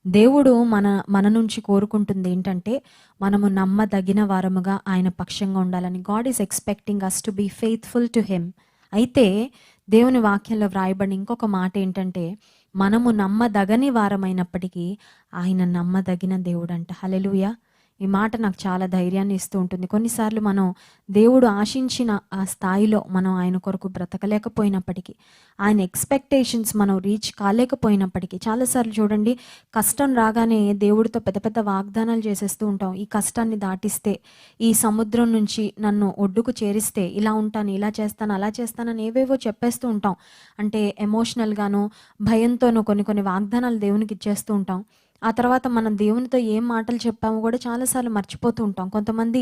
దేవుడు మన మన నుంచి కోరుకుంటుంది ఏంటంటే, మనము నమ్మదగిన వారముగా ఆయన పక్షంగా ఉండాలని. God is expecting us to be faithful to him. అయితే దేవుని వాక్యంలో వ్రాయబడిన ఇంకొక మాట ఏంటంటే, మనము నమ్మదగని వారమైనప్పటికీ ఆయన నమ్మదగిన దేవుడంట. హల్లెలూయా! ఈ మాట నాకు చాలా ధైర్యాన్ని ఇస్తూ ఉంటుంది. కొన్నిసార్లు మనం దేవుడు ఆశించిన ఆ స్థాయిలో మనం ఆయన కొరకు బ్రతకలేకపోయినప్పటికీ, ఆయన ఎక్స్‌పెక్టేషన్స్ మనం రీచ్ కాలేకపోయినప్పటికీ, చాలాసార్లు చూడండి, కష్టం రాగానే దేవుడితో పెద్ద పెద్ద వాగ్దానాలు చేసేస్తూ ఉంటాం. ఈ కష్టాన్ని దాటిస్తే, ఈ సముద్రం నుంచి నన్ను ఒడ్డుకు చేరిస్తే ఇలా ఉంటాను, ఇలా చేస్తాను, అలా చేస్తానని ఏవేవో చెప్పేస్తూ ఉంటాం. అంటే ఎమోషనల్‌గాను, భయంతోనూ కొన్ని కొన్ని వాగ్దానాలు దేవునికి ఇచ్చేస్తూ ఉంటాం. ఆ తర్వాత మనం దేవునితో ఏం మాటలు చెప్పామో కూడా చాలాసార్లు మర్చిపోతూ ఉంటాం. కొంతమంది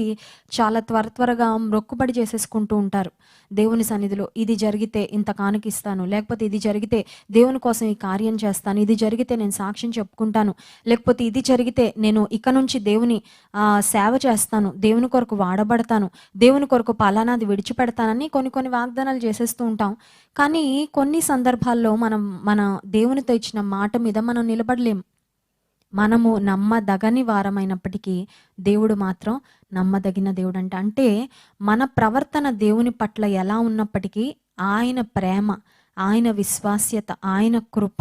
చాలా త్వరగా మొక్కుబడి చేసేసుకుంటూ ఉంటారు దేవుని సన్నిధిలో. ఇది జరిగితే ఇంత కానుకిస్తాను, లేకపోతే ఇది జరిగితే దేవుని కోసం ఈ కార్యం చేస్తాను, ఇది జరిగితే నేను సాక్ష్యం చెప్పుకుంటాను, లేకపోతే ఇది జరిగితే నేను ఇక నుంచి దేవుని సేవ చేస్తాను, దేవుని కొరకు వాడబడతాను, దేవుని కొరకు పలానాది విడిచిపెడతానని కొన్ని కొన్ని వాగ్దానాలు చేసేస్తూ ఉంటాం. కానీ కొన్ని సందర్భాల్లో మనం మన దేవునితో ఇచ్చిన మాట మీద మనం నిలబడలేం. మనము నమ్మదగని వారమైనప్పటికీ దేవుడు మాత్రం నమ్మదగిన దేవుడంట. అంటే మన ప్రవర్తన దేవుని పట్ల ఎలా ఉన్నప్పటికీ ఆయన ప్రేమ, ఆయన విశ్వాస్యత, ఆయన కృప,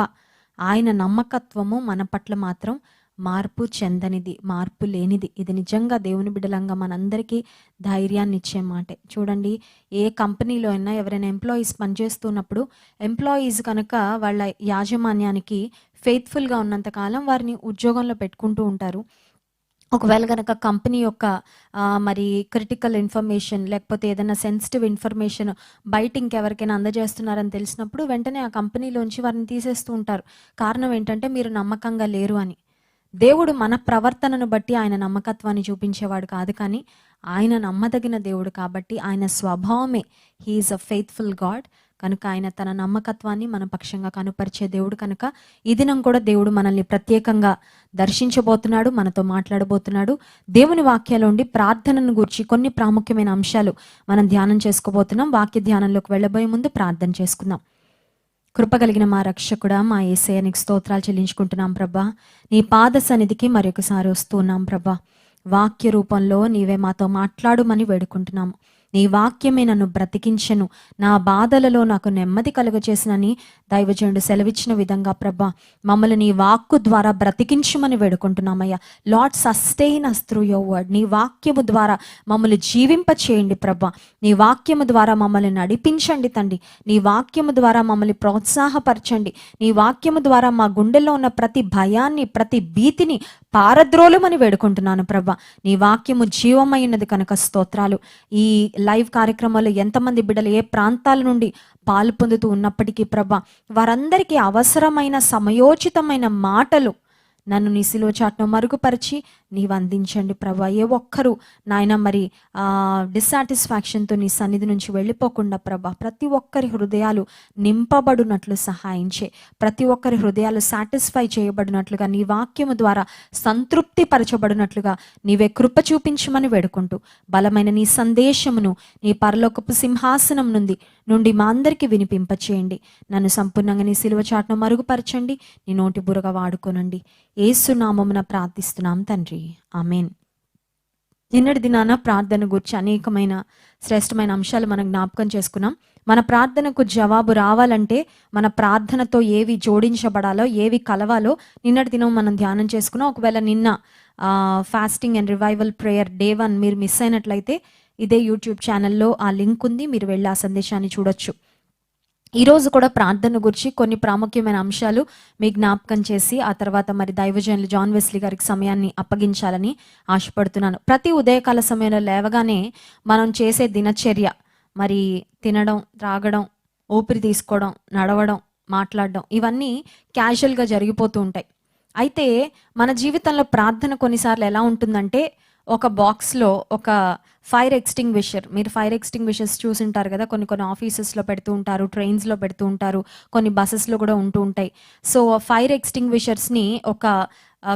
ఆయన నమ్మకత్వము మన పట్ల మాత్రం మార్పు చెందనిది, మార్పు లేనిది. ఇది నిజంగా దేవుని బిడ్డలంగా మనందరికీ ధైర్యాన్ని ఇచ్చే మాటే. చూడండి, ఏ కంపెనీలో అయినా ఎవరైనా ఎంప్లాయీస్ పనిచేస్తున్నప్పుడు ఎంప్లాయీస్ కనుక వాళ్ళ యాజమాన్యానికి ఫెయిత్ఫుల్గా ఉన్నంతకాలం వారిని ఉద్యోగంలో పెట్టుకుంటూ ఉంటారు. ఒకవేళ కనుక కంపెనీ యొక్క మరి క్రిటికల్ ఇన్ఫర్మేషన్, లేకపోతే ఏదైనా సెన్సిటివ్ ఇన్ఫర్మేషన్ బయట ఇంకెవరికైనా అందజేస్తున్నారని తెలిసినప్పుడు వెంటనే ఆ కంపెనీలోంచి వారిని తీసేస్తూ ఉంటారు. కారణం ఏంటంటే, మీరు నమ్మకంగా లేరు అని. దేవుడు మన ప్రవర్తనను బట్టి ఆయన నమ్మకత్వాన్ని చూపించేవాడు కాదు, కానీ ఆయన నమ్మదగిన దేవుడు కాబట్టి, ఆయన స్వభావమే he is a faithful God. కనుక ఆయన తన నమ్మకత్వాన్ని మన పక్షంగా కనుపరిచే దేవుడు. కనుక ఈ దినం కూడా దేవుడు మనల్ని ప్రత్యేకంగా దర్శించబోతున్నాడు, మనతో మాట్లాడబోతున్నాడు. దేవుని వాక్యాలోండి ప్రార్థనను గురించి కొన్ని ప్రాముఖ్యమైన అంశాలు మనం ధ్యానం చేసుకోబోతున్నాం. వాక్య ధ్యానంలోకి వెళ్ళబోయే ముందు ప్రార్థన చేసుకుందాం. కృపగలిగిన మా రక్షకుడా, మా యేసయ్య, నీకు స్తోత్రాలు చెల్లించుకుంటున్నాం ప్రభా. నీ పాద సన్నిధికి మరొకసారి వస్తున్నాం ప్రభా. వాక్య రూపంలో నీవే మాతో మాట్లాడుమని వేడుకుంటున్నాము. నీ వాక్యమే నన్ను బ్రతికించెను, నా బాధలలో నాకు నెమ్మది కలుగచేసినని దైవజనుడు సెలవిచ్చిన విధంగా ప్రభా, మమ్మల్ని నీ వాక్కు ద్వారా బ్రతికించమని వేడుకుంటున్నామయ్యా. Lord, sustain us through your word. నీ వాక్యము ద్వారా మమ్మల్ని జీవింప చేయండి ప్రభా. నీ వాక్యము ద్వారా మమ్మల్ని నడిపించండి తండ్రి. నీ వాక్యము ద్వారా మమ్మల్ని ప్రోత్సాహపరచండి. నీ వాక్యము ద్వారా మా గుండెల్లో ఉన్న ప్రతి భయాన్ని, ప్రతి భీతిని పారద్రోలుమని వేడుకుంటున్నాను ప్రభా. నీ వాక్యము జీవమైనది కనుక స్తోత్రాలు. ఈ లైవ్ కార్యక్రమాల్లో ఎంతమంది బిడ్డలు ఏ ప్రాంతాల నుండి పాలు పొందుతూ ఉన్నప్పటికీ ప్రభా, వారందరికీ అవసరమైన సమయోచితమైన మాటలు నన్ను నీ సిలువ చాటును మరుగుపరిచి నీవు అందించండి ప్రభా. ఏ ఒక్కరు నాయన మరి డిస్సాటిస్ఫాక్షన్తో నీ సన్నిధి నుంచి వెళ్ళిపోకుండా ప్రభా, ప్రతి ఒక్కరి హృదయాలు నింపబడినట్లు సహాయించే, ప్రతి ఒక్కరి హృదయాలు సాటిస్ఫై చేయబడినట్లుగా, నీ వాక్యము ద్వారా సంతృప్తి పరచబడినట్లుగా నీవే కృప చూపించమని వేడుకుంటూ, బలమైన నీ సందేశమును నీ పరలోకపు సింహాసనం నుండి మా అందరికీ వినిపింపచేయండి. నన్ను సంపూర్ణంగా నీ సిలువ చాటును మరుగుపరచండి. నీ నోటి బురగా వాడుకోనండి. యేసు నామమున ప్రార్థిస్తున్నాం తండ్రి, ఆమేన్. నిన్నటి దినాన ప్రార్థన గురించి అనేకమైన శ్రేష్టమైన అంశాలు మనం జ్ఞాపకం చేసుకున్నాం. మన ప్రార్థనకు జవాబు రావాలంటే మన ప్రార్థనతో ఏవి జోడించబడాలో, ఏవి కలవాలో నిన్నటి దినం మనం ధ్యానం చేసుకున్నాం. ఒకవేళ నిన్న fasting and revival prayer day 1 మీరు మిస్ అయినట్లయితే ఇదే యూట్యూబ్ ఛానల్లో ఆ లింక్ ఉంది, మీరు వెళ్ళి ఆ సందేశాన్ని చూడొచ్చు. ఈరోజు కూడా ప్రార్థన గురించి కొన్ని ప్రాముఖ్యమైన అంశాలు మీ జ్ఞాపకం చేసి, ఆ తర్వాత మరి దైవజనులు జాన్ వెస్లీ గారికి సమయాన్ని అప్పగించాలని ఆశపడుతున్నాను. ప్రతి ఉదయకాల సమయంలో లేవగానే మనం చేసే దినచర్య మరి తినడం, త్రాగడం, ఊపిరి తీసుకోవడం, నడవడం, మాట్లాడడం, ఇవన్నీ క్యాజువల్గా జరిగిపోతూ ఉంటాయి. అయితే మన జీవితంలో ప్రార్థన కొన్నిసార్లు ఎలా ఉంటుందంటే, ఒక బాక్స్లో ఒక ఫైర్ ఎక్స్టింగ్విషర్, మీరు ఫైర్ ఎక్స్టింగ్విషర్స్ చూసింటారు కదా, కొన్ని కొన్ని ఆఫీసెస్లో పెడుతూ ఉంటారు, ట్రైన్స్లో పెడుతూ ఉంటారు, కొన్ని బస్సెస్లో కూడా ఉంటూ ఉంటాయి. సో ఫైర్ ఎక్స్టింగ్విషర్స్ని ఒక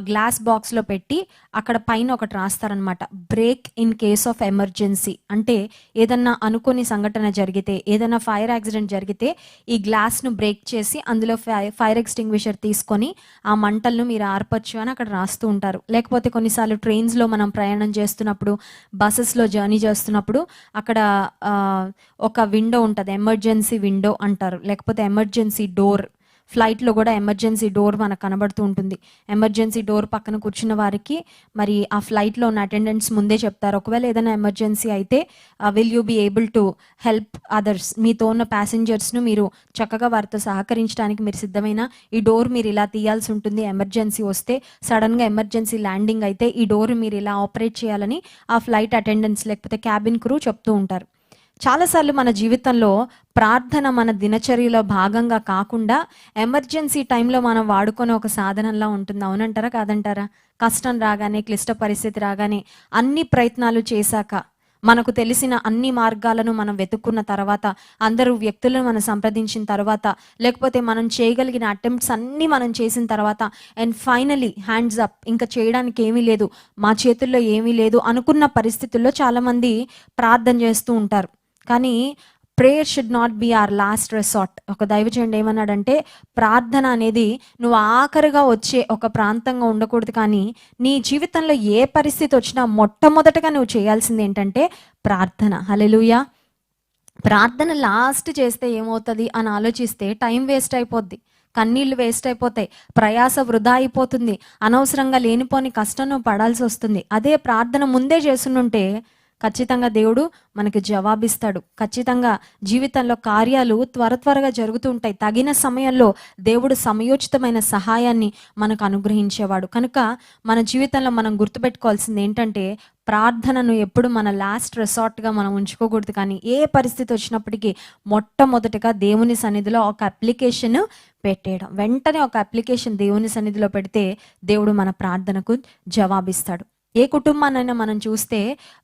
గ్లాస్ బాక్స్లో పెట్టి అక్కడ పైన ఒకటి రాస్తారనమాట, break in case of emergency. అంటే ఏదన్నా అనుకోని సంఘటన జరిగితే, ఏదైనా ఫైర్ యాక్సిడెంట్ జరిగితే ఈ గ్లాస్ను బ్రేక్ చేసి అందులో ఫైర్ ఎక్స్టింగ్విషర్ తీసుకొని ఆ మంటలను మీరు ఆర్పచ్చు అని అక్కడ రాస్తూ ఉంటారు. లేకపోతే కొన్నిసార్లు ట్రైన్స్లో మనం ప్రయాణం చేస్తున్నప్పుడు, బస్సెస్లో జర్నీ చేస్తున్నప్పుడు అక్కడ ఒక విండో ఉంటుంది, ఎమర్జెన్సీ విండో అంటారు, లేకపోతే ఎమర్జెన్సీ డోర్. ఫ్లైట్లో కూడా ఎమర్జెన్సీ డోర్ మనకు కనబడుతూ ఉంటుంది. ఎమర్జెన్సీ డోర్ పక్కన కూర్చున్న వారికి మరి ఆ ఫ్లైట్లో ఉన్న అటెండెంట్స్ ముందే చెప్తారు, ఒకవేళ ఏదైనా ఎమర్జెన్సీ అయితే will you be able to help others, మీతో ఉన్న ప్యాసింజర్స్ను మీరు చక్కగా వారితో సహకరించడానికి మీరు సిద్ధమైన, ఈ డోర్ మీరు ఇలా తీయాల్సి ఉంటుంది, ఎమర్జెన్సీ వస్తే సడన్గా ఎమర్జెన్సీ ల్యాండింగ్ అయితే ఈ డోర్ మీరు ఇలా ఆపరేట్ చేయాలని ఆ ఫ్లైట్ అటెండెంట్స్ లేకపోతే క్యాబిన్ క్రూ చెప్తూ ఉంటారు. చాలాసార్లు మన జీవితంలో ప్రార్థన మన దినచర్యలో భాగంగా కాకుండా ఎమర్జెన్సీ టైంలో మనం వాడుకునే ఒక సాధనంలా ఉంటుంది. అవునంటారా కాదంటారా? కష్టం రాగానే, క్లిష్ట పరిస్థితి రాగానే, అన్ని ప్రయత్నాలు చేశాక, మనకు తెలిసిన అన్ని మార్గాలను మనం వెతుక్కున్న తర్వాత, అందరూ వ్యక్తులను మనం సంప్రదించిన తర్వాత, లేకపోతే మనం చేయగలిగిన అటెంప్ట్స్ అన్నీ మనం చేసిన తర్వాత, అండ్ ఫైనలీ హ్యాండ్స్ అప్, ఇంకా చేయడానికి ఏమీ లేదు, మా చేతుల్లో ఏమీ లేదు అనుకున్న పరిస్థితుల్లో చాలామంది ప్రార్థన చేస్తూ ఉంటారు. కానీ prayer should not be our last resort. ఒక దైవజనుడు ఏమన్నాడంటే, ప్రార్థన అనేది నువ్వు ఆఖరిగా వచ్చే ఒక ప్రాంతంగా ఉండకూడదు, కానీ నీ జీవితంలో ఏ పరిస్థితి వచ్చినా మొట్టమొదటగా నువ్వు చేయాల్సింది ఏంటంటే ప్రార్థన. హల్లెలూయా. ప్రార్థన లాస్ట్ చేస్తే ఏమవుతుంది అని ఆలోచిస్తే టైం వేస్ట్ అయిపోద్ది, కన్నీళ్ళు వేస్ట్ అయిపోతాయి, ప్రయాస వృధా అయిపోతుంది, అనవసరంగా లేనిపోని కష్టం నువ్వు పడాల్సి వస్తుంది. అదే ప్రార్థన ముందే చేస్తుంటే ఖచ్చితంగా దేవుడు మనకి జవాబిస్తాడు. ఖచ్చితంగా జీవితంలో కార్యాలు త్వరగా జరుగుతూ ఉంటాయి. తగిన సమయంలో దేవుడు సమయోచితమైన సహాయాన్ని మనకు అనుగ్రహించేవాడు. కనుక మన జీవితంలో మనం గుర్తుపెట్టుకోవాల్సింది ఏంటంటే, ప్రార్థనను ఎప్పుడు మన లాస్ట్ రిసార్ట్గా మనం ఉంచుకోకూడదు. కానీ ఏ పరిస్థితి వచ్చినప్పటికీ మొట్టమొదటిగా దేవుని సన్నిధిలో ఒక అప్లికేషన్ పెట్టేయడం. వెంటనే ఒక అప్లికేషన్ దేవుని సన్నిధిలో పెడితే దేవుడు మన ప్రార్థనకు జవాబిస్తాడు. ఏ కుటుంబాన్నైనా మనం చూస్తే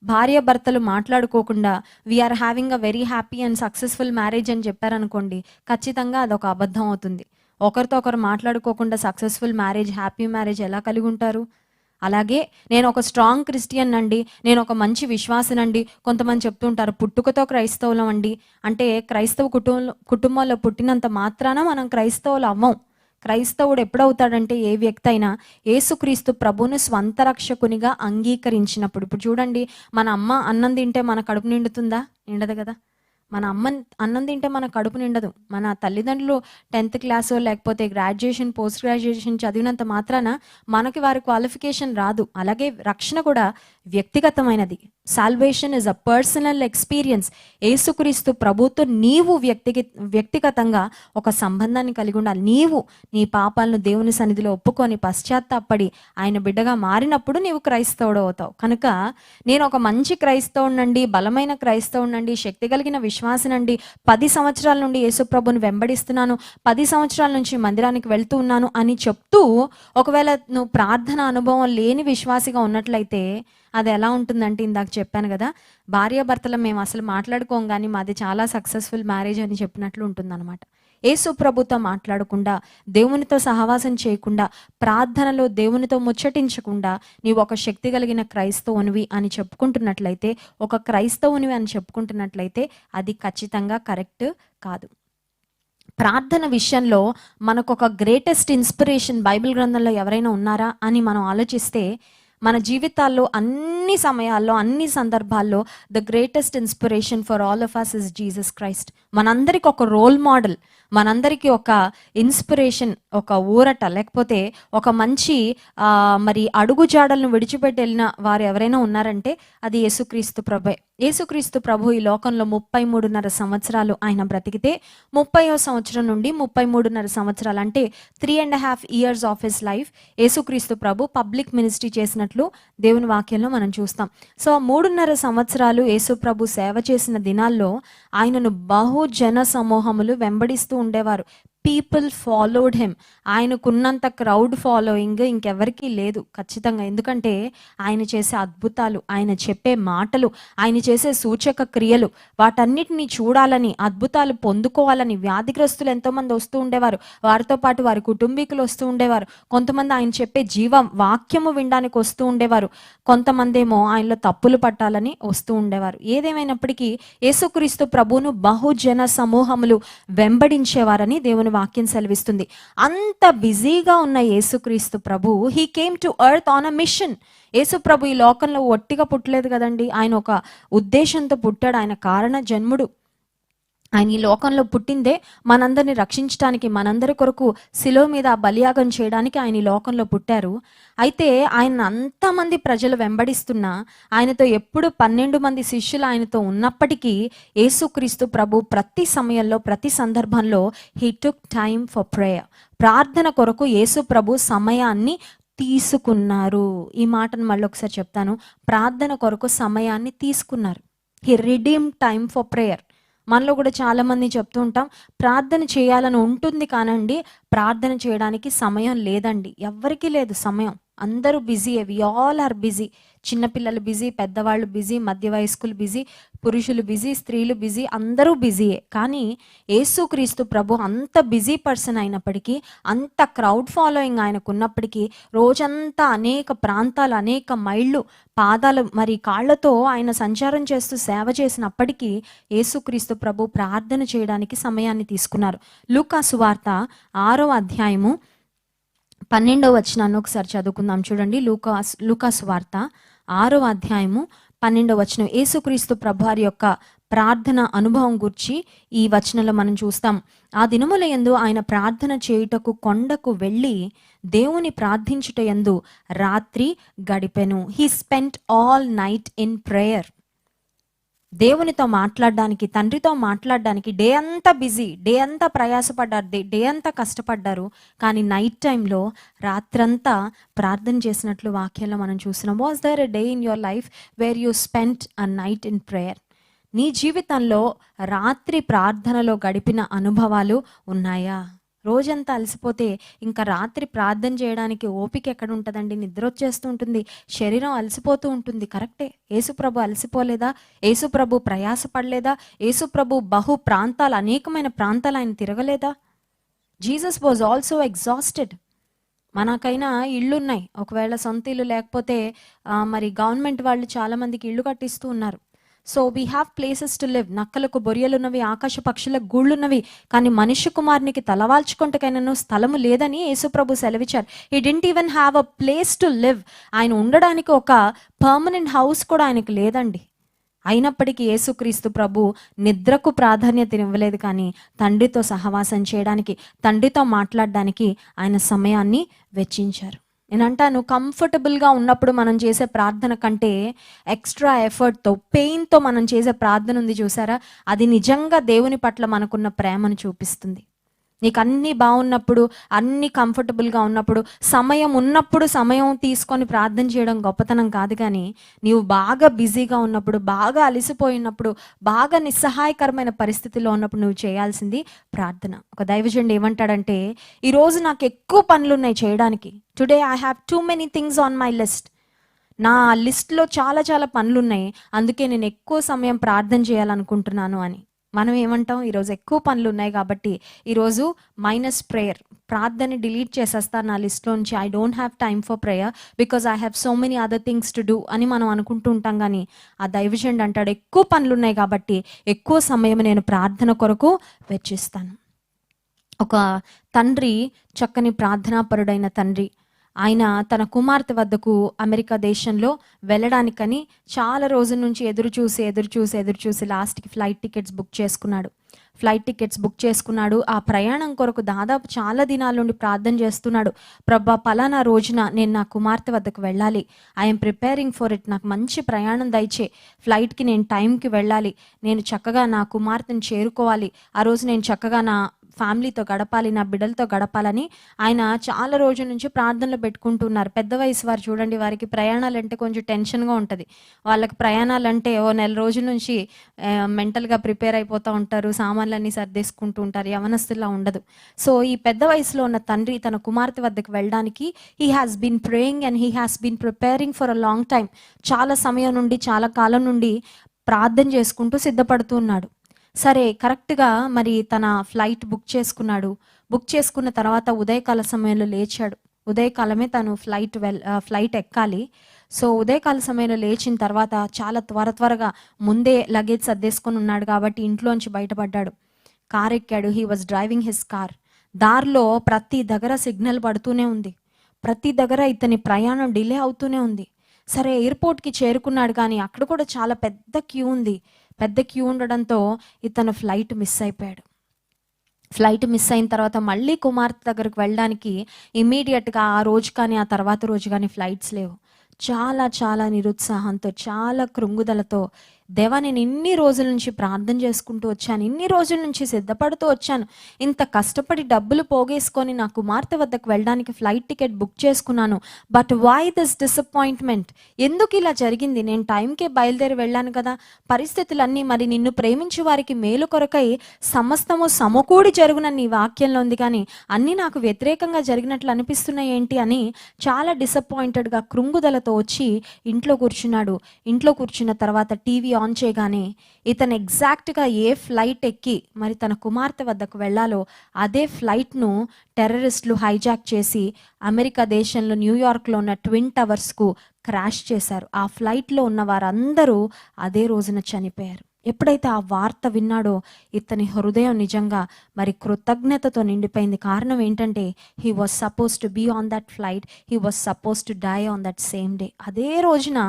భార్యాభర్తలు మాట్లాడుకోకుండా we are having a very happy and successful marriage అని చెప్పారనుకోండి, ఖచ్చితంగా అదొక అబద్ధం అవుతుంది. ఒకరితో ఒకరు మాట్లాడుకోకుండా సక్సెస్ఫుల్ మ్యారేజ్, హ్యాపీ మ్యారేజ్ ఎలా కలిగి ఉంటారు? అలాగే నేను ఒక స్ట్రాంగ్ క్రిస్టియన్ అండి, నేను ఒక మంచి విశ్వాసనండి. కొంతమంది చెప్తుంటారు పుట్టుకతో క్రైస్తవులం అండి. అంటే క్రైస్తవ కుటుంబంలో పుట్టినంత మాత్రాన మనం క్రైస్తవులు అవ్వం. క్రైస్తవుడు ఎప్పుడవుతాడంటే, ఏ వ్యక్తి అయినా యేసుక్రీస్తు ప్రభువును స్వంత రక్షకునిగా అంగీకరించినప్పుడు. ఇప్పుడు చూడండి, మన అమ్మ అన్నం తింటే మన కడుపు నిండుతుందా? నిండదు కదా. మన అమ్మ అన్నం తింటే మన కడుపు నిండదు. మన తల్లిదండ్రులు 10th క్లాస్ లేకపోతే గ్రాడ్యుయేషన్, పోస్ట్ గ్రాడ్యుయేషన్ చదివినంత మాత్రాన మనకి వారి క్వాలిఫికేషన్ రాదు. అలాగే రక్షణ కూడా వ్యక్తిగతమైనది. Salvation is a personal experience. యేసుక్రీస్తు ప్రభుతో నీవు వ్యక్తిగతంగా ఒక సంబంధాన్ని కలిగి ఉండాలి. నీవు నీ పాపాలను దేవుని సన్నిధిలో ఒప్పుకొని పశ్చాత్తాపడి ఆయన బిడ్డగా మారినప్పుడు నీవు క్రైస్తవుడు అవుతావు. కనుక నేను ఒక మంచి క్రైస్తవునండి, బలమైన క్రైస్తవునండి, శక్తి కలిగిన విశ్వాసనండి, 10 సంవత్సరాల నుండి యేసు ప్రభుని వెంబడిస్తున్నాను, 10 సంవత్సరాల నుంచి మందిరానికి వెళ్తూ ఉన్నాను అని చెప్తూ, ఒకవేళ నువ్వు ప్రార్థన అనుభవం లేని విశ్వాసిగా ఉన్నట్లయితే అది ఎలా ఉంటుందంటే, ఇందాక చెప్పాను కదా, భార్యాభర్తలు మేము అసలు మాట్లాడుకోం కానీ మాది చాలా సక్సెస్ఫుల్ మ్యారేజ్ అని చెప్పినట్లు ఉంటుందన్నమాట. యేసు ప్రభుతో మాట్లాడకుండా, దేవునితో సహవాసం చేయకుండా, ప్రార్థనలో దేవునితో ముచ్చటించకుండా నీవు ఒక శక్తి కలిగిన క్రైస్తవునివి అని చెప్పుకుంటున్నట్లయితే, ఒక క్రైస్తవునివి అని చెప్పుకుంటున్నట్లయితే అది ఖచ్చితంగా కరెక్ట్ కాదు. ప్రార్థన విషయంలో మనకు ఒక గ్రేటెస్ట్ ఇన్స్పిరేషన్ బైబిల్ గ్రంథంలో ఎవరైనా ఉన్నారా అని మనం ఆలోచిస్తే, మన జీవితాల్లో అన్ని సమయాల్లో, అన్ని సందర్భాల్లో the greatest inspiration for all of us is Jesus Christ. మనందరికి ఒక రోల్ మోడల్, మనందరికీ ఒక ఇన్స్పిరేషన్, ఒక ఊరట, లేకపోతే ఒక మంచి మరి అడుగుజాడలను విడిచిపెట్టి వెళ్ళిన వారు ఎవరైనా ఉన్నారంటే అది యేసుక్రీస్తు ప్రభువే. యేసుక్రీస్తు ప్రభు ఈ లోకంలో 33.5 సంవత్సరాలు ఆయన బ్రతికితే, 30వ సంవత్సరం నుండి 33.5 సంవత్సరాలు అంటే 3.5 years ఆఫ్ హిస్ లైఫ్ యేసుక్రీస్తు ప్రభు పబ్లిక్ మినిస్ట్రీ చేసినట్లు దేవుని వాక్యంలో మనం చూస్తాం. సో 3.5 సంవత్సరాలు యేసు ప్రభు సేవ చేసిన దినాల్లో ఆయనను బహుజన సమూహములు వెంబడిస్తూ ఉండేవారు. People followed him. ఆయనకున్నంత క్రౌడ్ ఫాలోయింగ్ ఇంకెవరికీ లేదు ఖచ్చితంగా. ఎందుకంటే ఆయన చేసే అద్భుతాలు, ఆయన చెప్పే మాటలు, ఆయన చేసే సూచక క్రియలు, వాటన్నిటిని చూడాలని, అద్భుతాలు పొందుకోవాలని వ్యాధిగ్రస్తులు ఎంతోమంది వస్తూ ఉండేవారు. వారితో పాటు వారి కుటుంబీకులు వస్తూ ఉండేవారు. కొంతమంది ఆయన చెప్పే వాక్యము వినడానికి వస్తూ ఉండేవారు. కొంతమంది ఏమో ఆయనలో తప్పులు పట్టాలని వస్తూ ఉండేవారు. ఏదేమైనప్పటికీ యేసుక్రీస్తు ప్రభువును బహుజన సమూహములు వెంబడించేవారని దేవుని వాక్యం సెలవిస్తుంది. అంత బిజీగా ఉన్న యేసుక్రీస్తు ప్రభు, he came to earth on a mission. యేసు ప్రభు ఈ లోకంలో ఒట్టిగా పుట్టలేదు కదండి. ఆయన ఒక ఉద్దేశంతో పుట్టాడు. ఆయన కారణ జన్ముడు. ఆయన ఈ లోకంలో పుట్టిందే మనందరిని రక్షించడానికి, మనందరి కొరకు శిలువ మీద బలియాగం చేయడానికి ఆయన ఈ లోకంలో పుట్టారు. అయితే ఆయన అంతమంది ప్రజలు వెంబడిస్తున్నా, ఆయనతో ఎప్పుడు 12 మంది శిష్యులు ఆయనతో ఉన్నప్పటికీ యేసుక్రీస్తు ప్రభు ప్రతి సమయంలో, ప్రతి సందర్భంలో he took time for prayer. ప్రార్థన కొరకు యేసు ప్రభు సమయాన్ని తీసుకున్నారు. ఈ మాటను మళ్ళీ ఒకసారి చెప్తాను. ప్రార్థన కొరకు సమయాన్ని తీసుకున్నారు. He redeem time for prayer. మనలో కూడా చాలామంది చెప్తూ ఉంటాం, ప్రార్థన చేయాలని ఉంటుంది కానండి, ప్రార్థన చేయడానికి సమయం లేదండి. ఎవ్వరికీ లేదు సమయం. అందరూ బిజీయే. We all are busy. చిన్నపిల్లలు బిజీ, పెద్దవాళ్ళు బిజీ, మధ్య వయస్కులు బిజీ, పురుషులు బిజీ, స్త్రీలు బిజీ, అందరూ బిజీయే. కానీ యేసుక్రీస్తు ప్రభు అంత బిజీ పర్సన్ అయినప్పటికీ, అంత క్రౌడ్ ఫాలోయింగ్ ఆయనకు ఉన్నప్పటికీ, రోజంతా అనేక ప్రాంతాలు, అనేక మైళ్ళు పాదాలు మరి కాళ్ళతో ఆయన సంచారం చేస్తూ సేవ చేసినప్పటికీ యేసుక్రీస్తు ప్రభు ప్రార్థన చేయడానికి సమయాన్ని తీసుకున్నారు. లూకా సువార్త 6వ అధ్యాయము 12వ వచనాన్ని ఒకసారి చదువుకుందాం. చూడండి, లూకా సువార్త 6వ అధ్యాయము 12వ వచనం. యేసుక్రీస్తు ప్రభువారి యొక్క ప్రార్థన అనుభవం గురించి ఈ వచనంలో మనం చూస్తాం. ఆ దినముల యందు ఆయన ప్రార్థన చేయుటకు కొండకు వెళ్ళి దేవుని ప్రార్థించుట యందు రాత్రి గడిపెను. He spent all night in prayer. దేవునితో మాట్లాడడానికి, తండ్రితో మాట్లాడడానికి డే అంతా బిజీ, డే అంతా ప్రయాసపడ్డారు, డే అంతా కష్టపడ్డారు. కానీ నైట్ టైంలో, రాత్రంతా ప్రార్థన చేసినట్లు వాక్యంలో మనం చూస్తున్నాం. Was there a day in your life where you spent a night in prayer? నీ జీవితంలో రాత్రి ప్రార్థనలో గడిపిన అనుభవాలు ఉన్నాయా? రోజంతా అలసిపోతే ఇంకా రాత్రి ప్రార్థన చేయడానికి ఓపిక ఎక్కడ ఉంటుందండి? నిద్ర వచ్చేస్తూ ఉంటుంది, శరీరం అలసిపోతూ ఉంటుంది. కరెక్టే. యేసుప్రభు అలసిపోలేదా? యేసుప్రభు ప్రయాసపడలేదా? యేసుప్రభు బహు ప్రాంతాలు, అనేకమైన ప్రాంతాలు ఆయన తిరగలేదా? Jesus was also exhausted. మనకైనా ఇళ్ళున్నాయి. ఒకవేళ సొంత ఇల్లు లేకపోతే మరి గవర్నమెంట్ వాళ్ళు చాలామందికి ఇళ్ళు కట్టిస్తూ ఉన్నారు. So we have places to live. నక్కలకు బొరియలున్నవి, ఆకాశ పక్షులకు గూళ్ళున్నవి, కానీ మనుష్య కుమారునికి తలవాల్చుకుంటకైనను స్థలము లేదని యేసుప్రభు సెలవిచ్చారు. He didn't even have a place to live. ఆయన ఉండడానికి ఒక పర్మనెంట్ హౌస్ కూడా ఆయనకు లేదండి. అయినప్పటికీ యేసుక్రీస్తు ప్రభు నిద్రకు ప్రాధాన్యత ఇవ్వలేదు, కానీ తండ్రితో సహవాసం చేయడానికి, తండ్రితో మాట్లాడడానికి ఆయన సమయాన్ని వెచ్చించారు. నేను అంటాను, కంఫర్టబుల్గా ఉన్నప్పుడు మనం చేసే ప్రార్థన కంటే ఎక్స్ట్రా ఎఫర్ట్తో, పెయిన్తో మనం చేసే ప్రార్థన ఉంది చూసారా, అది నిజంగా దేవుని పట్ల మనకున్న ప్రేమను చూపిస్తుంది. నీకు అన్నీ బాగున్నప్పుడు, అన్నీ కంఫర్టబుల్గా ఉన్నప్పుడు, సమయం ఉన్నప్పుడు సమయం తీసుకొని ప్రార్థన చేయడం గొప్పతనం కాదు. కానీ నీవు బాగా బిజీగా ఉన్నప్పుడు, బాగా అలసిపోయినప్పుడు, బాగా నిస్సహాయకరమైన పరిస్థితిలో ఉన్నప్పుడు నువ్వు చేయాల్సింది ప్రార్థన. ఒక దైవజనుడు ఏమంటాడంటే, ఈరోజు నాకు ఎక్కువ పనులు ఉన్నాయి చేయడానికి. Today I have too many things on my list. నా లిస్ట్లో చాలా చాలా పనులు ఉన్నాయి, అందుకే నేను ఎక్కువ సమయం ప్రార్థన చేయాలనుకుంటున్నాను అని. మనం ఏమంటాం, ఈరోజు ఎక్కువ పనులు ఉన్నాయి కాబట్టి ఈరోజు మైనస్ ప్రేయర్, ప్రార్థన డిలీట్ చేసేస్తాను నా లిస్ట్లోంచి. I don't have time for prayer because I have so many other things to do అని మనం అనుకుంటూ ఉంటాం. కానీ ఆ దైవజనుడు అంటాడు, ఎక్కువ పనులు ఉన్నాయి కాబట్టి ఎక్కువ సమయం నేను ప్రార్థన కొరకు వెచ్చిస్తాను. ఒక తండ్రి, చక్కని ప్రార్థనాపరుడైన తండ్రి, ఆయన తన కుమార్తె వద్దకు అమెరికా దేశంలో వెళ్ళడానికని చాలా రోజుల నుంచి ఎదురు చూసి లాస్ట్కి ఫ్లైట్ టికెట్స్ బుక్ చేసుకున్నాడు. ఆ ప్రయాణం కొరకు దాదాపు చాలా దినాల నుండి ప్రార్థన చేస్తున్నాడు. ప్రభా, పలానా రోజున నేను నా కుమార్తె వద్దకు వెళ్ళాలి. I'm preparing for it. నాకు మంచి ప్రయాణం దయచే, ఫ్లైట్కి నేను టైంకి వెళ్ళాలి, నేను చక్కగా నా కుమార్తెను చేరుకోవాలి, ఆ రోజు నేను చక్కగా నా ఫ్యామిలీతో గడపాలి, నా బిడ్డలతో గడపాలని ఆయన చాలా రోజుల నుంచి ప్రార్థనలు పెట్టుకుంటున్నారు. పెద్ద వయసు వారు చూడండి, వారికి ప్రయాణాలంటే కొంచెం టెన్షన్గా ఉంటుంది. వాళ్ళకి ప్రయాణాలంటే ఓ నెల రోజుల నుంచి మెంటల్గా ప్రిపేర్ అయిపోతూ ఉంటారు, సామాన్లన్నీ సర్దేసుకుంటూ ఉంటారు. యవనస్తులా ఉండదు. సో ఈ పెద్ద వయసులో ఉన్న తండ్రి తన కుమార్తె వద్దకు వెళ్ళడానికి he has been praying and he has been preparing for a long time. చాలా సమయం నుండి, చాలా కాలం నుండి ప్రార్థన చేసుకుంటూ సిద్ధపడుతూ ఉన్నాడు. సరే, కరెక్ట్గా మరి తన ఫ్లైట్ బుక్ చేసుకున్నాడు. బుక్ చేసుకున్న తర్వాత ఉదయకాల సమయంలో లేచాడు. ఉదయకాలమే తను ఫ్లైట్ ఎక్కాలి. సో ఉదయకాల సమయంలో లేచిన తర్వాత చాలా త్వరగా ముందే లగేజ్ సర్దేసుకొని ఉన్నాడు కాబట్టి ఇంట్లోంచి బయటపడ్డాడు. కార్ ఎక్కాడు. He was driving his car. దారిలో ప్రతి దగ్గర సిగ్నల్ పడుతూనే ఉంది. ప్రతి దగ్గర ఇతని ప్రయాణం డిలే అవుతూనే ఉంది. సరే, ఎయిర్పోర్ట్కి చేరుకున్నాడు, కానీ అక్కడ కూడా చాలా పెద్ద క్యూ ఉంది. పెద్ద క్యూ ఉండడంతో ఇతను ఫ్లైట్ మిస్ అయిపోయాడు. ఫ్లైట్ మిస్ అయిన తర్వాత మళ్ళీ కుమార్తె దగ్గరకు వెళ్ళడానికి ఇమ్మీడియట్గా ఆ రోజు కానీ ఆ తర్వాత రోజు కానీ ఫ్లైట్స్ లేవు. చాలా నిరుత్సాహంతో, చాలా కృంగుదలతో, దేవా నేను ఇన్ని రోజుల నుంచి ప్రార్థన చేసుకుంటూ వచ్చాను, ఇన్ని రోజుల నుంచి సిద్ధపడుతూ వచ్చాను, ఇంత కష్టపడి డబ్బులు పోగేసుకొని నా కుమార్తె వద్దకు వెళ్ళడానికి ఫ్లైట్ టికెట్ బుక్ చేసుకున్నాను, బట్ వై దిస్ డిసప్పాయింట్మెంట్? ఎందుకు ఇలా జరిగింది? నేను టైంకే బయలుదేరి వెళ్ళాను కదా. పరిస్థితులన్నీ మరి నిన్ను ప్రేమించే వారికి మేలు కొరకై సమస్తము సమకూడి జరుగునని నీ వాక్యంలో ఉంది, కానీ అన్నీ నాకు వ్యతిరేకంగా జరిగినట్లు అనిపిస్తున్నాయి ఏంటి అని చాలా డిసప్పాయింటెడ్గా కృంగుదలతో వచ్చి ఇంట్లో కూర్చున్నాడు. ఇంట్లో కూర్చున్న తర్వాత టీవీ ఆన్ చేయగానే ఇతను ఎగ్జాక్ట్గా ఏ ఫ్లైట్ ఎక్కి మరి తన కుమార్తె వద్దకు వెళ్ళాలో అదే ఫ్లైట్ను టెర్రరిస్టులు హైజాక్ చేసి అమెరికా దేశంలో న్యూయార్క్లో ఉన్న ట్విన్ టవర్స్కు క్రాష్ చేశారు. ఆ ఫ్లైట్లో ఉన్న వారందరూ అదే రోజున చనిపోయారు. ఎప్పుడైతే ఆ వార్త విన్నాడో ఇతని హృదయం నిజంగా మరి కృతజ్ఞతతో నిండిపోయింది. కారణం ఏంటంటే he was suppose to be on that flight, he was suppose to die on that same day. అదే రోజున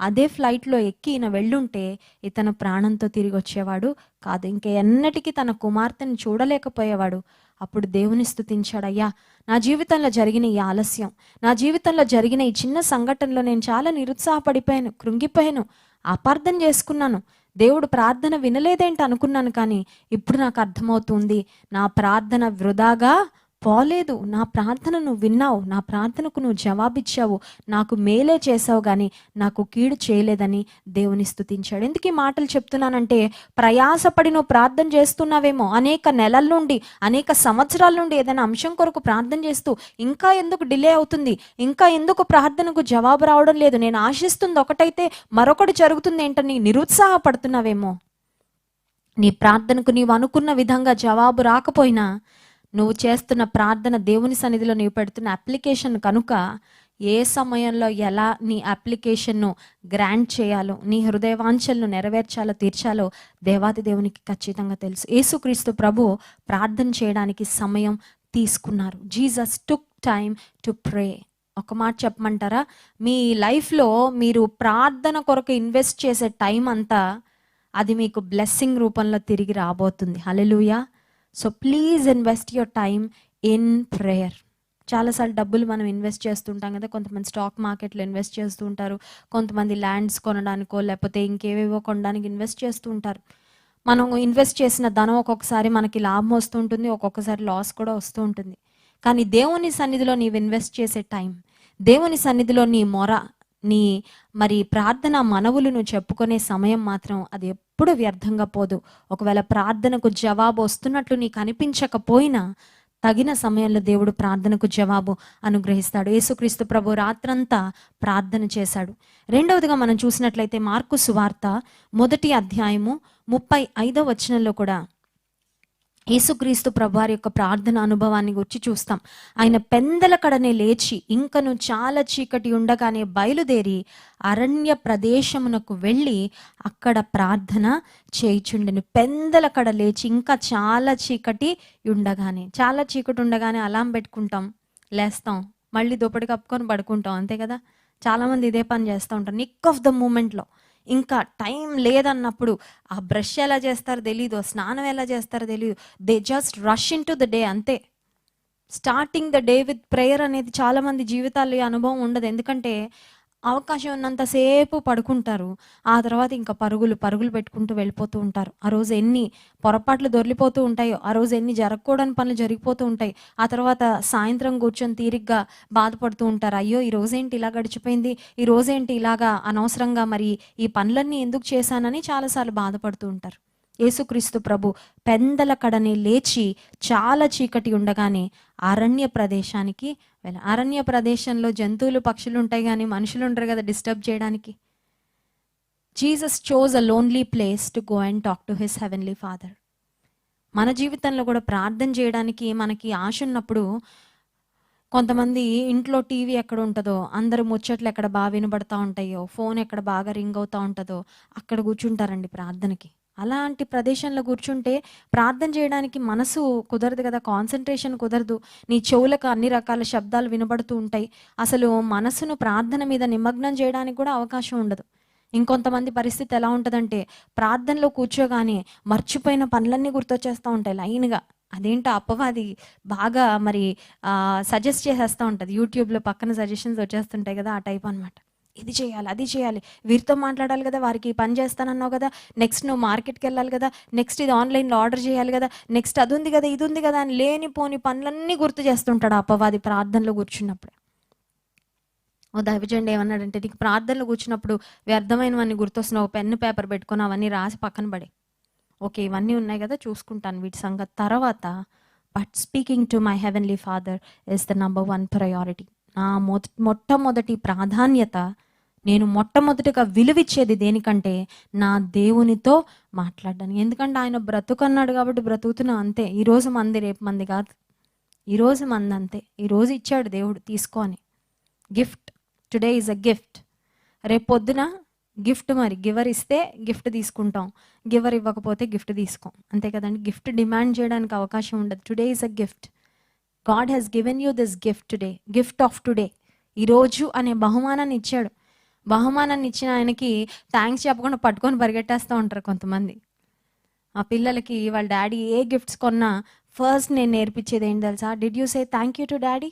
అదే ఫ్లైట్లో ఎక్కి ఈయన వెళ్ళుంటే ఇతను ప్రాణంతో తిరిగి వచ్చేవాడు కాదు. ఎన్నటికీ తన కుమార్తెను చూడలేకపోయేవాడు. అప్పుడు దేవుని స్తుతించాడు, అయ్యా నా జీవితంలో జరిగిన ఈ ఆలస్యం, నా జీవితంలో జరిగిన ఈ చిన్న సంఘటనలో నేను చాలా నిరుత్సాహపడిపోయాను, కృంగిపోయాను, అపార్థం చేసుకున్నాను, దేవుడు ప్రార్థన వినలేదేంటి అనుకున్నాను. కానీ ఇప్పుడు నాకు అర్థమవుతుంది, నా ప్రార్థన వృధాగా పోలేదు. నా ప్రార్థన నువ్వు విన్నావు, నా ప్రార్థనకు నువ్వు జవాబిచ్చావు, నాకు మేలే చేసావు కానీ నాకు కీడు చేయలేదని దేవుని స్తుతించాడు. ఎందుకు ఈ మాటలు చెప్తున్నానంటే, ప్రయాసపడి నువ్వు ప్రార్థన చేస్తున్నావేమో, అనేక నెలల నుండి, అనేక సంవత్సరాల నుండి ఏదైనా అంశం కొరకు ప్రార్థన చేస్తూ ఇంకా ఎందుకు డిలే అవుతుంది, ఇంకా ఎందుకు ప్రార్థనకు జవాబు రావడం లేదు, నేను ఆశిస్తుంది ఒకటైతే మరొకటి జరుగుతుంది ఏంటని నిరుత్సాహపడుతున్నావేమో. నీ ప్రార్థనకు నీవు అనుకున్న విధంగా జవాబు రాకపోయినా నువ్వు చేస్తున్న ప్రార్థన దేవుని సన్నిధిలో నీవు పెడుతున్న అప్లికేషన్ కనుక ఏ సమయంలో ఎలా నీ అప్లికేషన్ను గ్రాంట్ చేయాలో, నీ హృదయవాంఛలను నెరవేర్చాలో, తీర్చాలో దేవాది దేవునికి ఖచ్చితంగా తెలుసు. యేసుక్రీస్తు ప్రభు ప్రార్థన చేయడానికి సమయం తీసుకున్నారు. Jesus took time to pray. ఒక మాట చెప్పమంటారా, మీ లైఫ్లో మీరు ప్రార్థన కొరకు ఇన్వెస్ట్ చేసే టైం అంతా అది మీకు బ్లెస్సింగ్ రూపంలో తిరిగి రాబోతుంది. Hallelujah. So please invest your time in prayer. చాలాసార్లు డబ్బులు మనం ఇన్వెస్ట్ చేస్తుంటాం కదా. కొంతమంది స్టాక్ మార్కెట్లో ఇన్వెస్ట్ చేస్తూ ఉంటారు, కొంతమంది ల్యాండ్స్ కొనడానికో లేకపోతే ఇంకేవేవో కొనడానికి ఇన్వెస్ట్ చేస్తూ ఉంటారు. మనం ఇన్వెస్ట్ చేసిన ధనం ఒక్కొక్కసారి మనకి లాభం వస్తూ ఉంటుంది, ఒక్కొక్కసారి లాస్ కూడా వస్తూ ఉంటుంది. కానీ దేవుని సన్నిధిలో నీవు ఇన్వెస్ట్ చేసే టైం, దేవుని సన్నిధిలో నీ మొర, నీ మరి ప్రార్థన మనవులను చెప్పుకునే సమయం మాత్రం అది ఎప్పుడు వ్యర్థంగా పోదు. ఒకవేళ ప్రార్థనకు జవాబు వస్తున్నట్లు నీకు అనిపించకపోయినా తగిన సమయంలో దేవుడు ప్రార్థనకు జవాబు అనుగ్రహిస్తాడు. యేసుక్రీస్తు ప్రభు రాత్రంతా ప్రార్థన చేశాడు. రెండవదిగా మనం చూసినట్లయితే మార్కు సువార్త 1వ అధ్యాయము 35వ వచనంలో కూడా యేసుక్రీస్తు ప్రభువారి యొక్క ప్రార్థన అనుభవాన్ని గురించి చూస్తాం. ఆయన పెందల కడనే లేచి ఇంకను చాలా చీకటి ఉండగానే బయలుదేరి అరణ్య ప్రదేశమునకు వెళ్ళి అక్కడ ప్రార్థన చేయుచుండెను. పెందల కడ లేచి ఇంకా చాలా చీకటి ఉండగానే అలాం పెట్టుకుంటాం, లేస్తాం, మళ్ళీ దుప్పటి కప్పుకొని పడుకుంటాం, అంతే కదా. చాలామంది ఇదే పని చేస్తూ ఉంటారు. నిక్ ఆఫ్ ద మూమెంట్లో, ఇంకా టైం లేదన్నప్పుడు ఆ బ్రష్ ఎలా చేస్తారో తెలీదు, స్నానం ఎలా చేస్తారో తెలీదు, they just rush in to the day, అంతే. Starting the day with prayer అనేది చాలామంది జీవితాల్లో అనుభవం ఉండదు. ఎందుకంటే అవకాశం ఉన్నంతసేపు పడుకుంటారు. ఆ తర్వాత ఇంకా పరుగులు, పరుగులు పెట్టుకుంటూ వెళ్ళిపోతూ ఉంటారు. ఆ రోజు ఎన్ని పొరపాట్లు దొర్లిపోతూ ఉంటాయో, ఆ రోజు ఎన్ని జరగకూడని పనులు జరిగిపోతూ ఉంటాయి. ఆ తర్వాత సాయంత్రం కూర్చొని తీరిగ్గా బాధపడుతూ ఉంటారు. అయ్యో! ఈ రోజేంటి ఇలా గడిచిపోయింది? ఈ రోజేంటి ఇలాగా అనవసరంగా మరి ఈ పనులన్నీ ఎందుకు చేశానని చాలా సార్లు బాధపడుతూ ఉంటారు. యేసుక్రీస్తు ప్రభు పెందల కడనే లేచి చాలా చీకటి ఉండగానే అరణ్య ప్రదేశానికి అరణ్య ప్రదేశంలో జంతువులు, పక్షులు ఉంటాయి గానీ మనుషులు ఉండరు కదా డిస్టర్బ్ చేయడానికి. Jesus chose a lonely place to go and talk to his heavenly father. మన జీవితంలో కూడా ప్రార్థన చేయడానికి మనకి ఆశ ఉన్నప్పుడు, కొంతమంది ఇంట్లో టీవీ ఎక్కడ ఉంటుందో, అందరు ముచ్చట్లు ఎక్కడ బాగా వినబడతా ఉంటాయో, ఫోన్ ఎక్కడ బాగా రింగ్ అవుతూ ఉంటుందో అక్కడ కూర్చుంటారండి ప్రార్థనకి. అలాంటి ప్రదేశంలో కూర్చుంటే ప్రార్థన చేయడానికి మనసు కుదరదు కదా, కాన్సన్ట్రేషన్ కుదరదు. నీ చెవులకు అన్ని రకాల శబ్దాలు వినబడుతూ ఉంటాయి. అసలు మనసును ప్రార్థన మీద నిమగ్నం చేయడానికి కూడా అవకాశం ఉండదు. ఇంకొంతమంది పరిస్థితి ఎలా ఉంటుందంటే, ప్రార్థనలో కూర్చోగానే మర్చిపోయిన పనులన్నీ గుర్తొచ్చేస్తూ ఉంటాయి లైన్గా. అదేంటో అపవాది బాగా మరి సజెస్ట్ చేసేస్తూ ఉంటుంది. యూట్యూబ్లో పక్కన సజెషన్స్ వచ్చేస్తుంటాయి కదా, ఆ టైప్ అనమాట. ఇది చేయాలి, అది చేయాలి, వీరితో మాట్లాడాలి కదా, వారికి ఈ పని చేస్తానన్నావు కదా, నెక్స్ట్ నువ్వు మార్కెట్కి వెళ్ళాలి కదా, నెక్స్ట్ ఇది ఆన్లైన్లో ఆర్డర్ చేయాలి కదా, నెక్స్ట్ అది ఉంది కదా, ఇది ఉంది కదా అని లేనిపోని పనులన్నీ గుర్తు చేస్తుంటాడు అపవాది ప్రార్థనలో కూర్చున్నప్పుడు. ఓ దైవజనుడు ఏమన్నాడంటే, నీకు ప్రార్థనలో కూర్చున్నప్పుడు వ్యర్థమైనవన్నీ గుర్తొస్తున్నావు, పెన్ను పేపర్ పెట్టుకొని అవన్నీ రాసి పక్కన పడే. ఓకే, ఇవన్నీ ఉన్నాయి కదా, చూసుకుంటాను వీటి సంగతి తర్వాత. But speaking to my heavenly father is the number 1 priority. నా మొట్టమొదటి ప్రాధాన్యత, నేను మొట్టమొదటిగా విలువిచ్చేది దేనికంటే నా దేవునితో మాట్లాడడానికి. ఎందుకంటే ఆయన బ్రతుకన్నాడు కాబట్టి బ్రతుకుతున్నా అంతే. ఈరోజు మంది, రేపు మంది కాదు. ఈరోజు మంది అంతే. ఈరోజు ఇచ్చాడు దేవుడు, తీసుకొని. Gift, today is a gift. రేపు పొద్దున గిఫ్ట్, మరి గివర్ ఇస్తే గిఫ్ట్ తీసుకుంటాం, గివర్ ఇవ్వకపోతే గిఫ్ట్ తీసుకోం, అంతే కదండి. గిఫ్ట్ డిమాండ్ చేయడానికి అవకాశం ఉండదు. Today is a gift. God has given you this gift today, gift of today. ఈరోజు అనే బహుమానాన్ని ఇచ్చాడు. బహుమానాన్ని ఇచ్చిన ఆయనకి థ్యాంక్స్ చెప్పకుండా పట్టుకొని పరిగెట్టేస్తూ ఉంటారు కొంతమంది. ఆ పిల్లలకి వాళ్ళ డాడీ ఏ గిఫ్ట్స్ కొన్నా ఫస్ట్ నేను నేర్పించేది ఏంటి తెలుసా? Did you say thank you to daddy?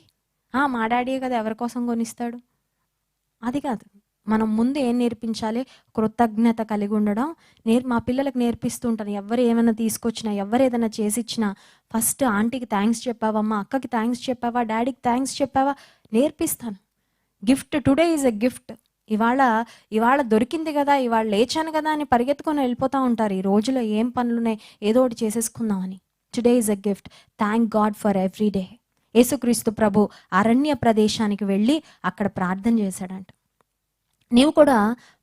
మా డాడీయే కదా, ఎవరి కోసం కొనిస్తాడు? అది కాదు. మనం ముందు ఏం నేర్పించాలి? కృతజ్ఞత కలిగి ఉండడం. మా పిల్లలకు నేర్పిస్తూ ఉంటాను. ఎవరు ఏమైనా తీసుకొచ్చినా, ఎవరు ఏదైనా చేసిచ్చినా ఫస్ట్ ఆంటీకి థ్యాంక్స్ చెప్పావమ్మా, అక్కకి థ్యాంక్స్ చెప్పావా, డాడీకి థ్యాంక్స్ చెప్పావా నేర్పిస్తాను. Gift, today is a gift. ఇవాళ దొరికింది కదా, ఇవాళ లేచాను కదా అని పరిగెత్తుకొని వెళ్ళిపోతూ ఉంటారు. ఈ రోజులో ఏం పనులున్నాయి, ఏదో ఒకటి చేసేసుకుందామని. Today is a gift. Thank God for every day. యేసుక్రీస్తు ప్రభు అరణ్య ప్రదేశానికి వెళ్ళి అక్కడ ప్రార్థన చేశాడంట. నీవు కూడా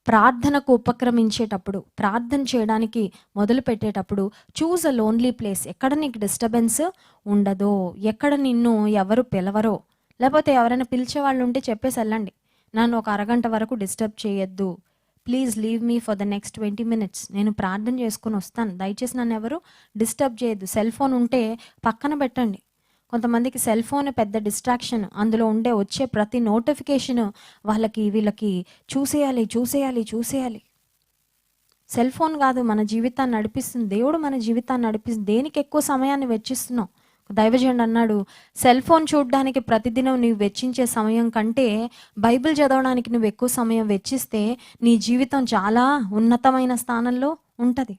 ప్రార్థనకు ఉపక్రమించేటప్పుడు, ప్రార్థన చేయడానికి మొదలు పెట్టేటప్పుడు చూజ్ అ లోన్లీ ప్లేస్. ఎక్కడ నీకు డిస్టర్బెన్స్ ఉండదో, ఎక్కడ నిన్ను ఎవరు పిలవరో, లేకపోతే ఎవరైనా పిలిచే వాళ్ళు ఉంటే చెప్పేసి వెళ్ళండి, నన్ను ఒక అరగంట వరకు డిస్టర్బ్ చేయొద్దు, please leave me for the next 20 minutes, నేను ప్రార్థన చేసుకొని వస్తాను, దయచేసి నన్ను ఎవరు డిస్టర్బ్ చేయొద్దు. సెల్ ఫోన్ ఉంటే పక్కన పెట్టండి. కొంతమందికి సెల్ ఫోన్ పెద్ద డిస్ట్రాక్షన్. అందులో వచ్చే ప్రతి నోటిఫికేషన్ వీళ్ళకి చూసేయాలి. సెల్ ఫోన్ కాదు మన జీవితాన్ని నడిపిస్తుంది, దేవుడు మన జీవితాన్ని నడిపిస్తుంది. దేనికి ఎక్కువ సమయాన్ని వెచ్చిస్తున్నావు? దైవజనుడు అన్నాడు, సెల్ ఫోన్ చూడడానికి ప్రతిదినం నువ్వు వెచ్చించే సమయం కంటే బైబిల్ చదవడానికి నువ్వు ఎక్కువ సమయం వెచ్చిస్తే నీ జీవితం చాలా ఉన్నతమైన స్థానంలో ఉంటుంది.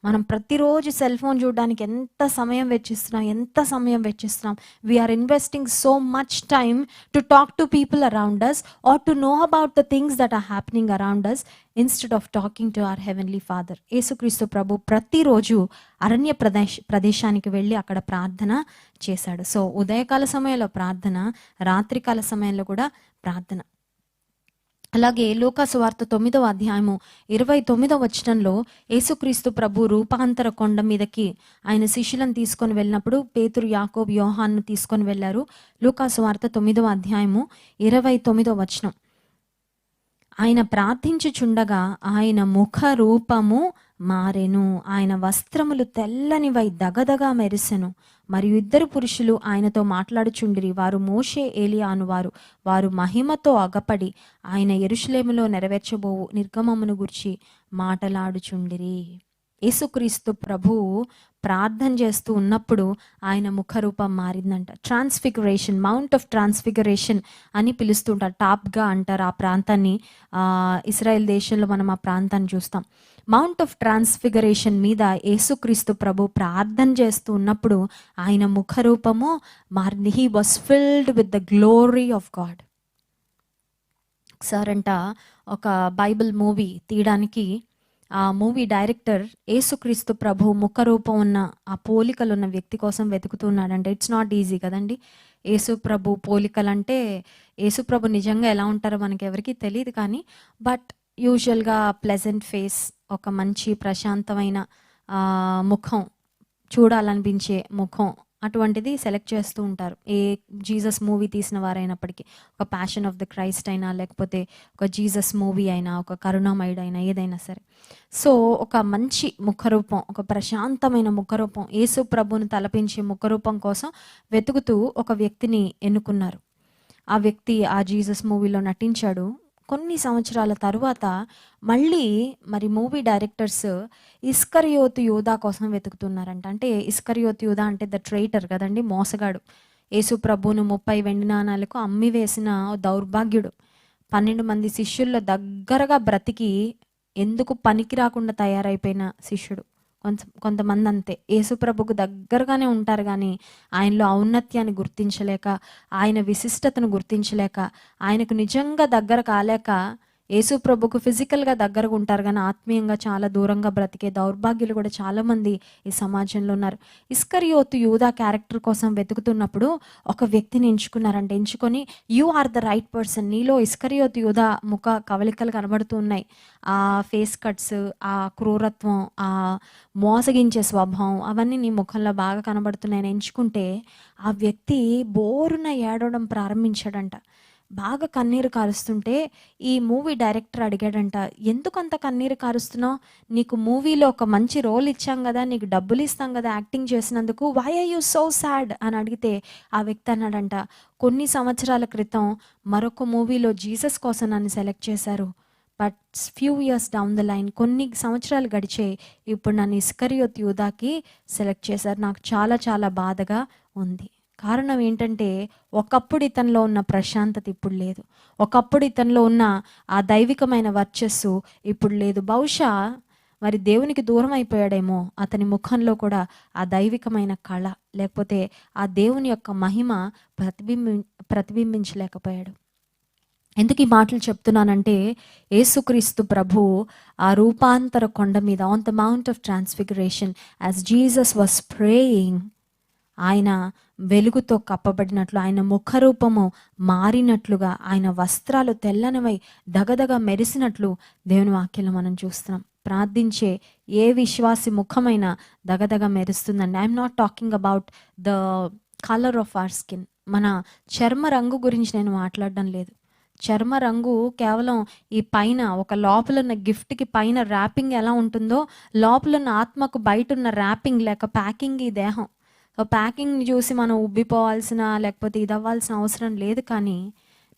మనం ప్రతిరోజు సెల్ ఫోన్ చూడడానికి ఎంత సమయం వెచ్చిస్తున్నాం. We are investing so much time to talk to people around us or to know about the things that are happening around us instead of talking to our heavenly father. యేసుక్రీస్తు ప్రభు ప్రతిరోజు అరణ్య ప్రదేశానికి వెళ్ళి అక్కడ ప్రార్థన చేశాడు. సో ఉదయకాల సమయంలో ప్రార్థన, రాత్రికాల సమయంలో కూడా ప్రార్థన. అలాగే లూకా సువార్త 9వ అధ్యాయము 29వ వచనంలో యేసుక్రీస్తు ప్రభు రూపాంతర కొండ మీదకి ఆయన శిష్యులను తీసుకొని వెళ్ళినప్పుడు పేతురు, యాకోబు, యోహాన్ను తీసుకొని వెళ్ళారు. లూకా సువార్త 9వ అధ్యాయము 29వ వచనం. ఆయన ప్రార్థించుచుండగా ఆయన ముఖ రూపము మారెను, ఆయన వస్త్రములు తెల్లనివై దగదగా మెరిసెను. మరియు 2 పురుషులు ఆయనతో మాట్లాడుచుండిరి. వారు మోషే, ఏలియా అనువారు. వారు మహిమతో అగపడి ఆయన యెరూషలేములో నెరవేర్చబోవు నిర్గమమును గురించి మాటలాడుచుండిరి. యేసుక్రీస్తు ప్రభువు ప్రార్థన చేస్తూ ఉన్నప్పుడు ఆయన ముఖరూపం మారిందంట. ట్రాన్స్ఫిగరేషన్, మౌంట్ ఆఫ్ ట్రాన్స్ఫిగరేషన్ అని పిలుస్తుంటారు, టాప్గా అంటారు ఆ ప్రాంతాన్ని. ఇస్రాయేల్ దేశంలో మనం ఆ ప్రాంతాన్ని చూస్తాం. మౌంట్ ఆఫ్ ట్రాన్స్ఫిగరేషన్ మీద యేసుక్రీస్తు ప్రభు ప్రార్థన చేస్తూ ఉన్నప్పుడు ఆయన ముఖరూపము మారింది. He was filled with the glory of God. ఒకసారంట ఒక బైబిల్ మూవీ తీయడానికి ఆ మూవీ డైరెక్టర్ యేసుక్రీస్తు ప్రభు ముఖరూపం ఉన్న ఆ పోలికలు ఉన్న వ్యక్తి కోసం వెతుకుతున్నాడంటే. ఇట్స్ నాట్ ఈజీ కదండి. యేసు ప్రభు పోలికలు అంటే యేసు ప్రభు నిజంగా ఎలా ఉంటారో మనకి ఎవరికీ తెలియదు, కానీ బట్ యూజువల్గా ప్లెజెంట్ ఫేస్, ఒక మంచి ప్రశాంతమైన ముఖం, చూడాలనిపించే ముఖం, అటువంటిది సెలెక్ట్ చేస్తూ ఉంటారు ఏ జీసస్ మూవీ తీసిన వారైనప్పటికీ. ఒక ప్యాషన్ ఆఫ్ ద క్రైస్ట్ అయినా, లేకపోతే ఒక జీసస్ మూవీ అయినా, ఒక కరుణామయుడు అయినా, ఏదైనా సరే. సో ఒక మంచి ముఖరూపం, ఒక ప్రశాంతమైన ముఖరూపం, యేసు ప్రభుని తలపించే ముఖరూపం కోసం వెతుకుతూ ఒక వ్యక్తిని ఎన్నుకున్నారు. ఆ వ్యక్తి ఆ జీసస్ మూవీలో నటించాడు. కొన్ని సంవత్సరాల తరువాత మళ్ళీ మరి మూవీ డైరెక్టర్స్ ఇస్కరియోతు యూదా కోసం వెతుకుతున్నారంట. అంటే ఇస్కరియోతు యూదా అంటే ద ట్రైటర్ కదండి, మోసగాడు. యేసు ప్రభువును 30 వెండి నాణాలకు అమ్మి వేసిన దౌర్భాగ్యుడు. 12 మంది శిష్యుల్లో దగ్గరగా బ్రతికి ఎందుకు పనికి రాకుండా తయారైపోయిన శిష్యుడు. కొంతమంది అంతే, యేసు ప్రభుకు దగ్గరగానే ఉంటారు కానీ ఆయనలో ఔన్నత్యాన్ని గుర్తించలేక, ఆయన విశిష్టతను గుర్తించలేక, ఆయనకు నిజంగా దగ్గర కాలేక, యేసు ప్రభుకు ఫిజికల్గా దగ్గరగా ఉంటారు కానీ ఆత్మీయంగా చాలా దూరంగా బ్రతికే దౌర్భాగ్యులు కూడా చాలామంది ఈ సమాజంలో ఉన్నారు. ఇస్కరియోతు యూదా క్యారెక్టర్ కోసం వెతుకుతున్నప్పుడు ఒక వ్యక్తిని ఎంచుకున్నారంటే. ఎంచుకొని you are the right person, నీలో ఇస్కరియోతు యూదా ముఖ కవలికలు కనబడుతూ ఉన్నాయి. ఆ ఫేస్ కట్స్, ఆ క్రూరత్వం, ఆ మోసగించే స్వభావం, అవన్నీ నీ ముఖంలో బాగా కనబడుతున్నాయని ఎంచుకుంటే ఆ వ్యక్తి బోరున ఏడవడం ప్రారంభించాడంట. బాగా కన్నీరు కారుస్తుంటే ఈ మూవీ డైరెక్టర్ అడిగాడంట, ఎందుకు అంత కన్నీరు కారుస్తున్నావు? నీకు మూవీలో ఒక మంచి రోల్ ఇచ్చాం కదా, నీకు డబ్బులు ఇస్తాం కదా యాక్టింగ్ చేసినందుకు, why are you so sad అని అడిగితే ఆ వ్యక్తి అన్నాడంట, కొన్ని సంవత్సరాల క్రితం మరొక మూవీలో జీసస్ కోసం నన్ను సెలెక్ట్ చేశారు, but few years down the line, కొన్ని సంవత్సరాలు గడిచే ఇప్పుడు నన్ను ఇస్కరియోతు యూదాకి సెలెక్ట్ చేశారు. నాకు చాలా చాలా బాధగా ఉంది. కారణం ఏంటంటే ఒకప్పుడు ఇతనిలో ఉన్న ప్రశాంతత ఇప్పుడు లేదు, ఒకప్పుడు ఇతనిలో ఉన్న ఆ దైవికమైన వర్చస్సు ఇప్పుడు లేదు. బహుశా మరి దేవునికి దూరం అయిపోయాడేమో, అతని ముఖంలో కూడా ఆ దైవికమైన కళ, లేకపోతే ఆ దేవుని యొక్క మహిమ ప్రతిబింబించలేకపోయాడు. ఎందుకు ఈ మాటలు చెప్తున్నానంటే, యేసుక్రీస్తు ప్రభు ఆ రూపాంతర కొండ మీద, on the mount of transfiguration, as Jesus was praying, ఆయన వెలుగుతో కప్పబడినట్లు, ఆయన ముఖరూపము మారినట్లుగా, ఆయన వస్త్రాలు తెల్లనివై దగదగ మెరిసినట్లు దేవుని వాక్యంలో మనం చూస్తున్నాం. ప్రార్థించే ఏ విశ్వాసి ముఖమైన దగదగ మెరుస్తుందండి. I'm not talking about the colour of our skin, మన చర్మ రంగు గురించి నేను మాట్లాడడం లేదు. చర్మ రంగు కేవలం ఈ పైన ఒక లోపల ఉన్న గిఫ్ట్కి పైన ర్యాపింగ్ ఎలా ఉంటుందో, లోపల ఉన్న ఆత్మకు బయట ఉన్న ర్యాపింగ్ లేక ప్యాకింగ్ ఈ దేహం. ప్యాకింగ్ని చూసి మనం ఉబ్బిపోవాల్సిన లేకపోతే ఇది అవ్వాల్సిన అవసరం లేదు. కానీ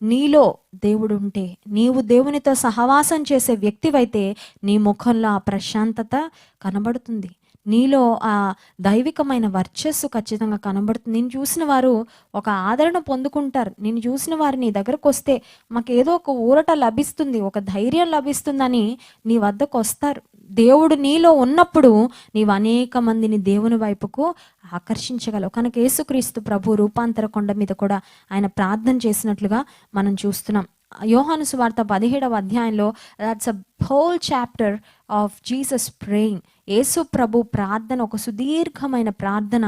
నీలో దేవుడు ఉంటే, నీవు దేవునితో సహవాసం చేసే వ్యక్తివైతే నీ ముఖంలో ఆ ప్రశాంతత కనబడుతుంది, నీలో ఆ దైవికమైన వర్చస్సు ఖచ్చితంగా కనబడుతుంది. నేను చూసిన వారు ఒక ఆదరణ పొందుకుంటారు. నేను చూసిన వారు నీ దగ్గరకు వస్తే మాకు ఏదో ఒక ఊరట లభిస్తుంది, ఒక ధైర్యం లభిస్తుందని నీ వద్దకు వస్తారు. దేవుడు నీలో ఉన్నప్పుడు నీవు అనేక మందిని దేవుని వైపుకు ఆకర్షించగలవు. కనుక యేసుక్రీస్తు ప్రభు రూపాంతర కొండ మీద కూడా ఆయన ప్రార్థన చేసినట్లుగా మనం చూస్తున్నాం. యోహాను సువార్త 17వ అధ్యాయంలో, that's a whole chapter of Jesus praying. యేసు ప్రభు ప్రార్థన, ఒక సుదీర్ఘమైన ప్రార్థన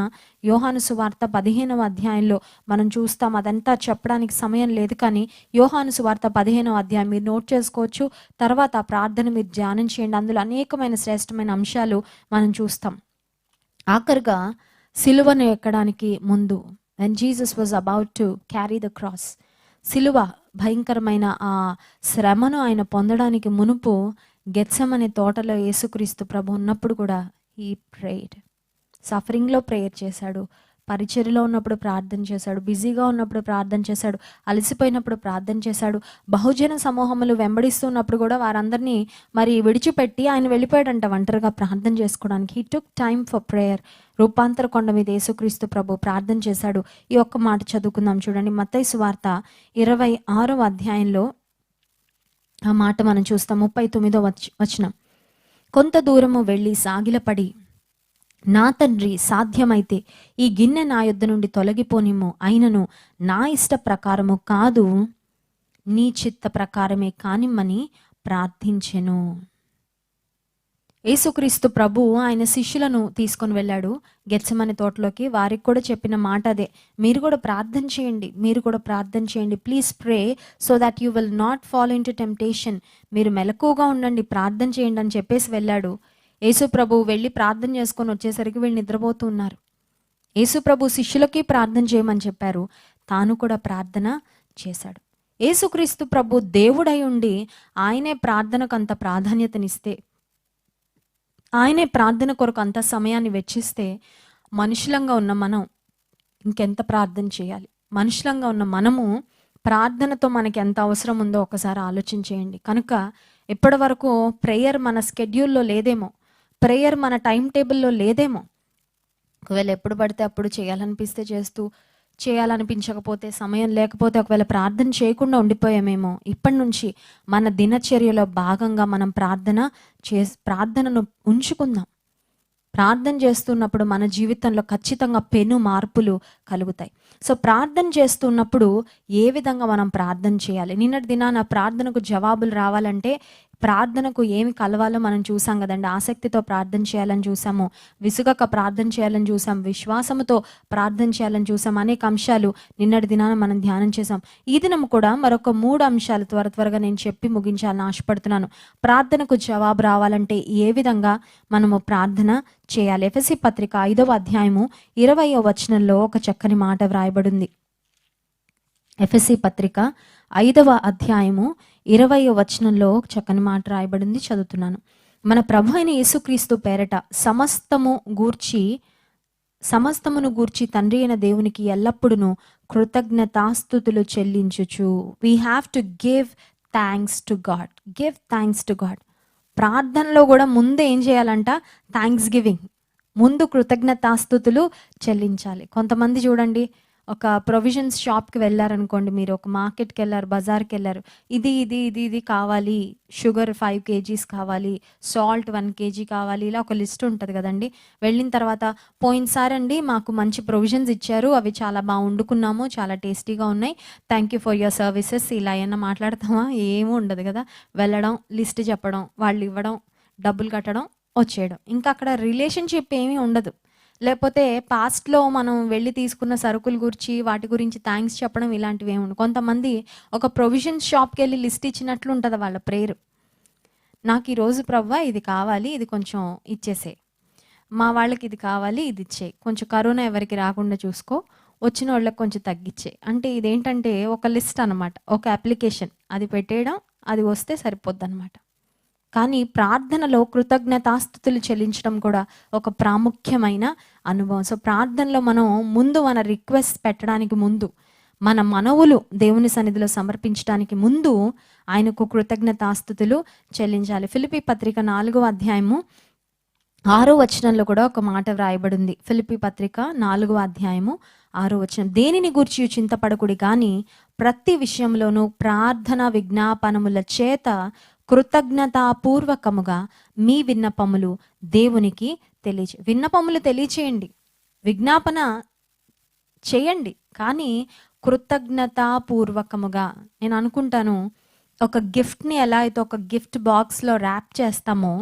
యోహాను సువార్త 15వ అధ్యాయంలో మనం చూస్తాం. అదంతా చెప్పడానికి సమయం లేదు, కానీ యోహాను సువార్త 15వ అధ్యాయం మీరు నోట్ చేసుకోవచ్చు. తర్వాత ఆ ప్రార్థన మీరు ధ్యానం చేయండి. అందులో అనేకమైన శ్రేష్టమైన అంశాలు మనం చూస్తాం. ఆఖరిగా సిలువను ఎక్కడానికి ముందు, when Jesus was about to carry the cross, సిలువ భయంకరమైన ఆ శ్రమను ఆయన పొందడానికి మునుపు గెత్సెమనే తోటలో యేసుక్రీస్తు ప్రభు ఉన్నప్పుడు కూడా హీ ప్రేయర్డ్. సఫరింగ్లో ప్రేయర్ చేశాడు, పరిచర్యలో ఉన్నప్పుడు ప్రార్థన చేశాడు, బిజీగా ఉన్నప్పుడు ప్రార్థన చేశాడు, అలసిపోయినప్పుడు ప్రార్థన చేశాడు, బహుజన సమూహములు వెంబడిస్తున్నప్పుడు కూడా వారందరినీ మరి విడిచిపెట్టి ఆయన వెళ్ళిపోయాడంట ఒంటరిగా ప్రార్థన చేసుకోవడానికి. He took time for prayer. రూపాంతర కొండ మీద యేసుక్రీస్తు ప్రభు ప్రార్థన చేశాడు. ఈ ఒక్క మాట చదువుకుందాం చూడండి, మత్తయి సువార్త 26వ అధ్యాయంలో ఆ మాట మనం చూస్తాం. 39వ వచనం. కొంత దూరము వెళ్ళి సాగిలపడి, నా తండ్రి, సాధ్యమైతే ఈ గిన్నె నా యొద్ద నుండి తొలగిపోనిమ్ము, అయినను నా ఇష్ట ప్రకారము కాదు, నీ చిత్త ప్రకారమే కానిమ్మని ప్రార్థించెను. యేసుక్రీస్తు ప్రభు ఆయన శిష్యులను తీసుకొని వెళ్ళాడు గెత్సెమనే తోటలోకి. వారికి కూడా చెప్పిన మాట అదే, మీరు కూడా ప్రార్థన చేయండి, మీరు కూడా ప్రార్థన చేయండి, please pray so that you will not follow in to temptation. మీరు మెలకువగా ఉండండి, ప్రార్థన చేయండి అని చెప్పేసి వెళ్ళాడు. యేసు ప్రభు వెళ్ళి ప్రార్థన చేసుకొని వచ్చేసరికి వీళ్ళు నిద్రపోతూ ఉన్నారు. యేసు ప్రభు శిష్యులకి ప్రార్థన చేయమని చెప్పారు, తాను కూడా ప్రార్థన చేశాడు. యేసుక్రీస్తు ప్రభు దేవుడై ఉండి ఆయనే ప్రార్థనకు అంత ప్రాధాన్యతనిస్తే, ఆయనే ప్రార్థన కొరకు అంత సమయాన్ని వెచ్చిస్తే, మనుషులంగా ఉన్న మనం ఇంకెంత ప్రార్థన చేయాలి? మనుషులంగా ఉన్న మనము ప్రార్థనతో మనకి ఎంత అవసరం ఉందో ఒకసారి ఆలోచించేయండి. కనుక ఇప్పటి వరకు ప్రేయర్ మన స్కెడ్యూల్లో లేదేమో, ప్రేయర్ మన టైం టేబుల్లో లేదేమో. ఒకవేళ ఎప్పుడు పడితే అప్పుడు చేయాలనిపిస్తే చేస్తూ, చేయాలనిపించకపోతే, సమయం లేకపోతే ఒకవేళ ప్రార్థన చేయకుండా ఉండిపోయామేమో. ఇప్పటి నుంచి మన దినచర్యలో భాగంగా మనం ప్రార్థనను ఉంచుకుందాం. ప్రార్థన చేస్తున్నప్పుడు మన జీవితంలో ఖచ్చితంగా పెను మార్పులు కలుగుతాయి. సో ప్రార్థన చేస్తున్నప్పుడు ఏ విధంగా మనం ప్రార్థన చేయాలి? నిన్నటి దినాన ప్రార్థనకు జవాబులు రావాలంటే ప్రార్థనకు ఏమి కలవాలో మనం చూసాం కదండి. ఆసక్తితో ప్రార్థన చేయాలని చూసాము, విసుగక ప్రార్థన చేయాలని చూసాం, విశ్వాసముతో ప్రార్థన చేయాలని చూసాం. అనేక అంశాలు నిన్నటి దినాన మనం ధ్యానం చేసాం. ఈ దినం కూడా మరొక 3 అంశాలు త్వరగా నేను చెప్పి ముగించాలని ఆశపడుతున్నాను. ప్రార్థనకు జవాబు రావాలంటే ఏ విధంగా మనము ప్రార్థన చేయాలి? ఎఫెసీ పత్రిక 5వ అధ్యాయము 20వ వచనంలో ఒక చక్కని మాట వ్రాయబడింది. ఎఫెసీ పత్రిక 5వ అధ్యాయము 20వ వచనంలో చక్కని మాట రాయబడింది, చదువుతున్నాను. మన ప్రభు అయిన యేసుక్రీస్తు పేరట సమస్తమును గూర్చి తండ్రి అయిన దేవునికి ఎల్లప్పుడూ కృతజ్ఞతాస్తుతులు చెల్లించుచు. We have to give thanks to God. Give thanks to God. ప్రార్థనలో కూడా ముందు ఏం చేయాలంట? Thanksgiving. ముందు కృతజ్ఞతాస్తుతులు చెల్లించాలి. కొంతమంది చూడండి, ఒక ప్రొవిజన్స్ షాప్కి వెళ్ళారనుకోండి, మీరు ఒక మార్కెట్కి వెళ్ళారు, బజార్కి వెళ్ళారు, ఇది కావాలి, షుగర్ 5 kgs కావాలి, సాల్ట్ 1 kg కావాలి, ఇలా ఒక లిస్ట్ ఉంటుంది కదండి. వెళ్ళిన తర్వాత, పోయినసారండి మాకు మంచి ప్రొవిజన్స్ ఇచ్చారు, అవి చాలా బాగా వండుకున్నాము, చాలా టేస్టీగా ఉన్నాయి, thank you for your services, ఇలా ఏమన్నా మాట్లాడతామా? ఏమీ ఉండదు కదా. వెళ్ళడం, లిస్ట్ చెప్పడం, వాళ్ళు ఇవ్వడం, డబ్బులు కట్టడం, వచ్చేయడం. ఇంకా అక్కడ రిలేషన్షిప్ ఏమీ ఉండదు. లేకపోతే పాస్ట్లో మనం వెళ్ళి తీసుకున్న సరుకుల గురించి, వాటి గురించి థ్యాంక్స్ చెప్పడం, ఇలాంటివి ఏమి ఉండవు. కొంతమంది ఒక ప్రొవిజన్స్ షాప్కి వెళ్ళి లిస్ట్ ఇచ్చినట్లు ఉంటుంది వాళ్ళ ప్రేయర్. నాకు ఈరోజు ప్రవ్వా ఇది కావాలి, ఇది కొంచెం ఇచ్చేసే, మా వాళ్ళకి ఇది కావాలి, ఇది ఇచ్చే, కొంచెం కరోనా ఎవరికి రాకుండా చూసుకో, వచ్చిన వాళ్ళకి కొంచెం తగ్గించే. అంటే ఇదేంటంటే ఒక లిస్ట్ అనమాట, ఒక అప్లికేషన్, అది పెట్టేయడం, అది వస్తే సరిపోద్ది అనమాట. కానీ ప్రార్థనలో కృతజ్ఞతాస్తుతులు చెల్లించడం కూడా ఒక ప్రాముఖ్యమైన అనుభవం. సో ప్రార్థనలో మనం ముందు మన రిక్వెస్ట్ పెట్టడానికి ముందు, మన మనవులు దేవుని సన్నిధిలో సమర్పించడానికి ముందు ఆయనకు కృతజ్ఞతాస్తుతులు చెల్లించాలి. ఫిలిప్పీ పత్రిక 4వ అధ్యాయము 6వ వచనంలో కూడా ఒక మాట వ్రాయబడింది. ఫిలిప్పీ పత్రిక 4వ అధ్యాయము 6వ వచనం. దేనిని గూర్చి చింతపడకుడి కానీ ప్రతి విషయంలోనూ ప్రార్థన విజ్ఞాపనముల చేత కృతజ్ఞతాపూర్వకముగా మీ విన్నపములు దేవునికి విన్నపములు తెలియచేయండి, విజ్ఞాపన చేయండి, కానీ కృతజ్ఞతాపూర్వకముగా. నేను అనుకుంటాను, ఒక గిఫ్ట్ని ఎలా అయితే ఒక గిఫ్ట్ బాక్స్లో ర్యాప్ చేస్తామో,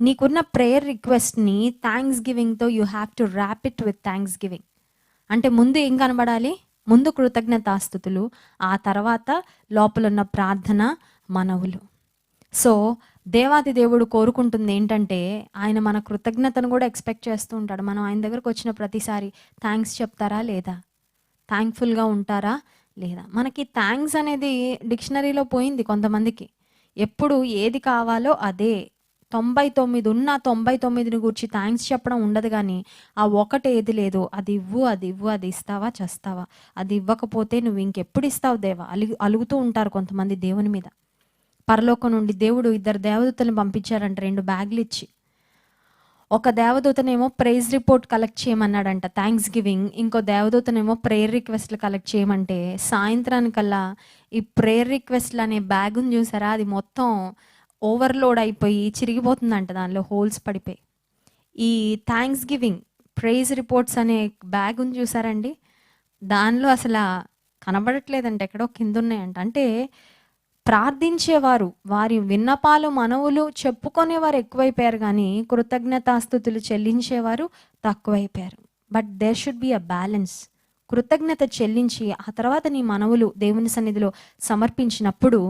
నీకున్న ప్రేయర్ రిక్వెస్ట్ని థ్యాంక్స్ గివింగ్తో you have to wrap it with thanksgiving. అంటే ముందు ఏం కనబడాలి? ముందు కృతజ్ఞతాస్తుతులు, ఆ తర్వాత లోపల ఉన్న ప్రార్థన మనవులు. సో దేవాది దేవుడు కోరుకుంటుంది ఏంటంటే, ఆయన మన కృతజ్ఞతను కూడా ఎక్స్పెక్ట్ చేస్తూ ఉంటాడు. మనం ఆయన దగ్గరకు వచ్చిన ప్రతిసారి థ్యాంక్స్ చెప్తారా లేదా? థ్యాంక్ఫుల్గా ఉంటారా లేదా? మనకి థ్యాంక్స్ అనేది డిక్షనరీలో పోయింది కొంతమందికి. ఎప్పుడు ఏది కావాలో అదే 99 ఉన్న 99ని గురించి థ్యాంక్స్ చెప్పడం ఉండదు కానీ ఆ ఒకటి ఏది లేదు అది ఇవ్వు అది ఇస్తావా చస్తావా, అది ఇవ్వకపోతే నువ్వు ఇంకెప్పుడు ఇస్తావు దేవా అలుగుతూ ఉంటారు కొంతమంది దేవుని మీద. పరలోకం నుండి దేవుడు 2 దేవదూతలను పంపించారంట 2 బ్యాగులు ఇచ్చి. ఒక దేవదూతనేమో ప్రైజ్ రిపోర్ట్ కలెక్ట్ చేయమన్నాడంట, థ్యాంక్స్ గివింగ్. ఇంకో దేవదూతనేమో ప్రేయర్ రిక్వెస్ట్లు కలెక్ట్ చేయమంటే సాయంత్రానికల్లా ఈ ప్రేయర్ రిక్వెస్ట్లు అనే బ్యాగుని చూసారా, అది మొత్తం ఓవర్లోడ్ అయిపోయి చిరిగిపోతుందంట, దానిలో హోల్స్ పడిపోయి. ఈ థ్యాంక్స్ గివింగ్ ప్రైజ్ రిపోర్ట్స్ అనే బ్యాగుని చూసారండి, దానిలో అసలు కనబడట్లేదంట, ఎక్కడో కింద ఉన్నాయంట. అంటే ప్రార్థించేవారు, వారి విన్నపాలు మనవులు చెప్పుకునేవారు ఎక్కువైపోయారు కానీ కృతజ్ఞతాస్తుతులు చెల్లించేవారు తక్కువైపోయారు. But there should be a balance. కృతజ్ఞత చెల్లించి ఆ తర్వాత నీ మనవులు దేవుని సన్నిధిలో సమర్పించినప్పుడు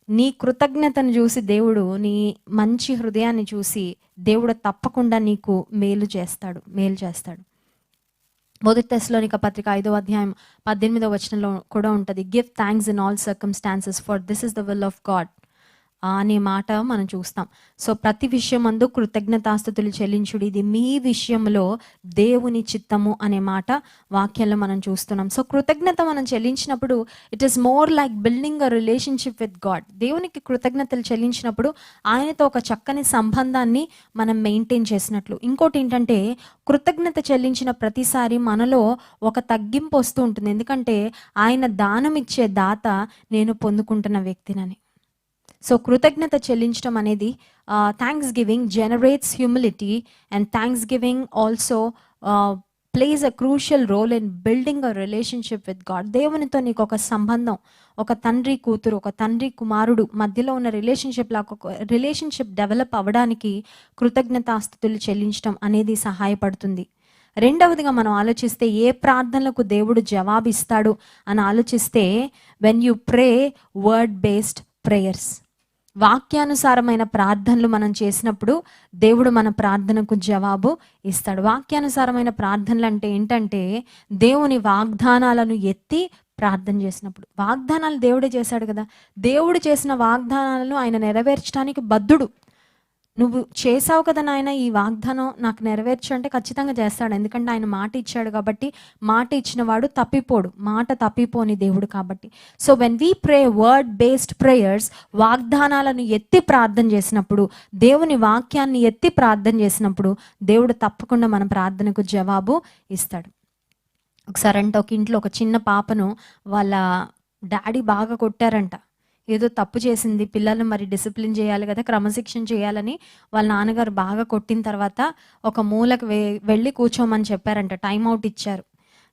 నీ కృతజ్ఞతను చూసి దేవుడు, నీ మంచి హృదయాన్ని చూసి దేవుడు తప్పకుండా నీకు మేలు చేస్తాడు. మొదటి తెస్సలోనిక పత్రిక 5వ అధ్యాయం 18వ వచనంలో కూడా ఉంటుంది, give thanks in all circumstances for this is the will of God అనే మాట మనం చూస్తాం. సో ప్రతి విషయమందు కృతజ్ఞతాస్తుతులు చెల్లించుడి, ఇది మీ విషయంలో దేవుని చిత్తము అనే మాట వాక్యంలో మనం చూస్తున్నాం. సో కృతజ్ఞత మనం చెల్లించినప్పుడు it is more like building a relationship with God. దేవునికి కృతజ్ఞతలు చెల్లించినప్పుడు ఆయనతో ఒక చక్కని సంబంధాన్ని మనం మెయింటైన్ చేసినట్లు. ఇంకోటి ఏంటంటే కృతజ్ఞత చెల్లించిన ప్రతిసారి మనలో ఒక తగ్గింపు వస్తూ ఉంటుంది, ఎందుకంటే ఆయన దానం ఇచ్చే దాత నేను పొందుకుంటున్న వ్యక్తినని. సో కృతజ్ఞత చెల్లించడం అనేది thanksgiving generates humility and thanksgiving also plays a crucial role in building a relationship with God. దేవునితో నీకు ఒక సంబంధం, ఒక తండ్రి కూతురు, ఒక తండ్రి కుమారుడు మధ్యలో ఉన్న రిలేషన్షిప్ డెవలప్ అవ్వడానికి కృతజ్ఞతాస్తుతులు చెల్లించడం అనేది సహాయపడుతుంది. రెండవదిగా మనం ఆలోచిస్తే ఏ ప్రార్థనలకు దేవుడు జవాబిస్తాడు అని ఆలోచిస్తే when you pray word based prayers, వాక్యానుసారమైన ప్రార్థనలు మనం చేసినప్పుడు దేవుడు మన ప్రార్థనకు జవాబు ఇస్తాడు. వాక్యానుసారమైన ప్రార్థనలు అంటే ఏంటంటే దేవుని వాగ్దానాలను ఎత్తి ప్రార్థన చేసినప్పుడు. వాగ్దానాలు దేవుడే చేశాడు కదా, దేవుడు చేసిన వాగ్దానాలను ఆయన నెరవేర్చడానికి బద్ధుడు. నువ్వు చేసావు కదా నాయన ఈ వాగ్దానం నాకు నెరవేర్చు అంటే ఖచ్చితంగా చేస్తాడు, ఎందుకంటే ఆయన మాట ఇచ్చాడు కాబట్టి. మాట ఇచ్చిన వాడు తప్పిపోడు, మాట తప్పిపోని దేవుడు కాబట్టి. So when we pray word based prayers, వాగ్దానాలను ఎత్తి ప్రార్థన చేసినప్పుడు, దేవుని వాక్యాన్ని ఎత్తి ప్రార్థన చేసినప్పుడు దేవుడు తప్పకుండా మన ప్రార్థనకు జవాబు ఇస్తాడు. ఒకసారి అంటే ఒక ఇంట్లో ఒక చిన్న పాపను వాళ్ళ డాడీ బాగా కొట్టారంట. ఏదో తప్పు చేసింది, పిల్లలు మరి డిసిప్లిన్ చేయాలి కదా, క్రమశిక్షణ చేయాలని వాళ్ళ నాన్నగారు బాగా కొట్టిన తర్వాత ఒక మూలకు వెళ్ళి కూర్చోమని చెప్పారంట, టైం అవుట్ ఇచ్చారు.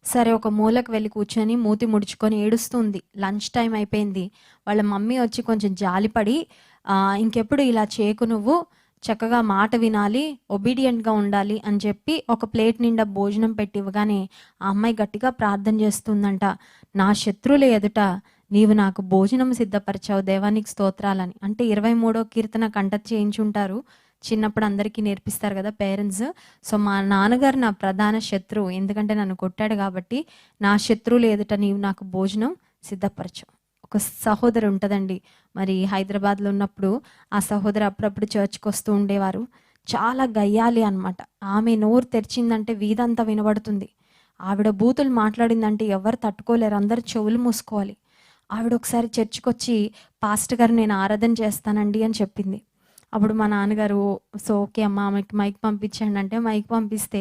సరే ఒక మూలకు వెళ్ళి కూర్చొని మూతి ముడుచుకొని ఏడుస్తుంది. లంచ్ టైం అయిపోయింది. వాళ్ళ మమ్మీ వచ్చి కొంచెం జాలిపడి ఇంకెప్పుడు ఇలా చేయకు, నువ్వు చక్కగా మాట వినాలి, ఒబీడియంట్గా ఉండాలి అని చెప్పి ఒక ప్లేట్ నిండా భోజనం పెట్టి ఇవ్వగానే ఆ అమ్మాయి గట్టిగా ప్రార్థన చేస్తుందంట, నా శత్రువుల ఎదుట నీవు నాకు భోజనం సిద్ధపరిచావు దేవానికి స్తోత్రాలని. అంటే 23వ కీర్తన కంఠ చేయించుంటారు, చిన్నప్పుడు అందరికీ నేర్పిస్తారు కదా పేరెంట్స్. సో మా నాన్నగారు నా ప్రధాన శత్రువు, ఎందుకంటే నన్ను కొట్టాడు కాబట్టి నా శత్రువులు ఎదుట నీవు నాకు భోజనం సిద్ధపరచావు. ఒక సహోదరు ఉంటుందండి, మరి హైదరాబాద్లో ఉన్నప్పుడు ఆ సహోదరు అప్పుడప్పుడు చర్చ్కి వస్తూ ఉండేవారు. చాలా గయ్యాలి అనమాట. ఆమె నోరు తెరిచిందంటే వీధంతా వినబడుతుంది. ఆవిడ బూతులు మాట్లాడిందంటే ఎవరు తట్టుకోలేరు, అందరు చెవులు మూసుకోవాలి. ఆవిడ ఒకసారి చర్చికి వచ్చి పాస్టర్ గారు నేను ఆరాధన చేస్తానండి అని చెప్పింది. అప్పుడు మా నాన్నగారు సో ఓకే అమ్మ ఆమెకి మైక్ పంపించండి అంటే మైక్ పంపిస్తే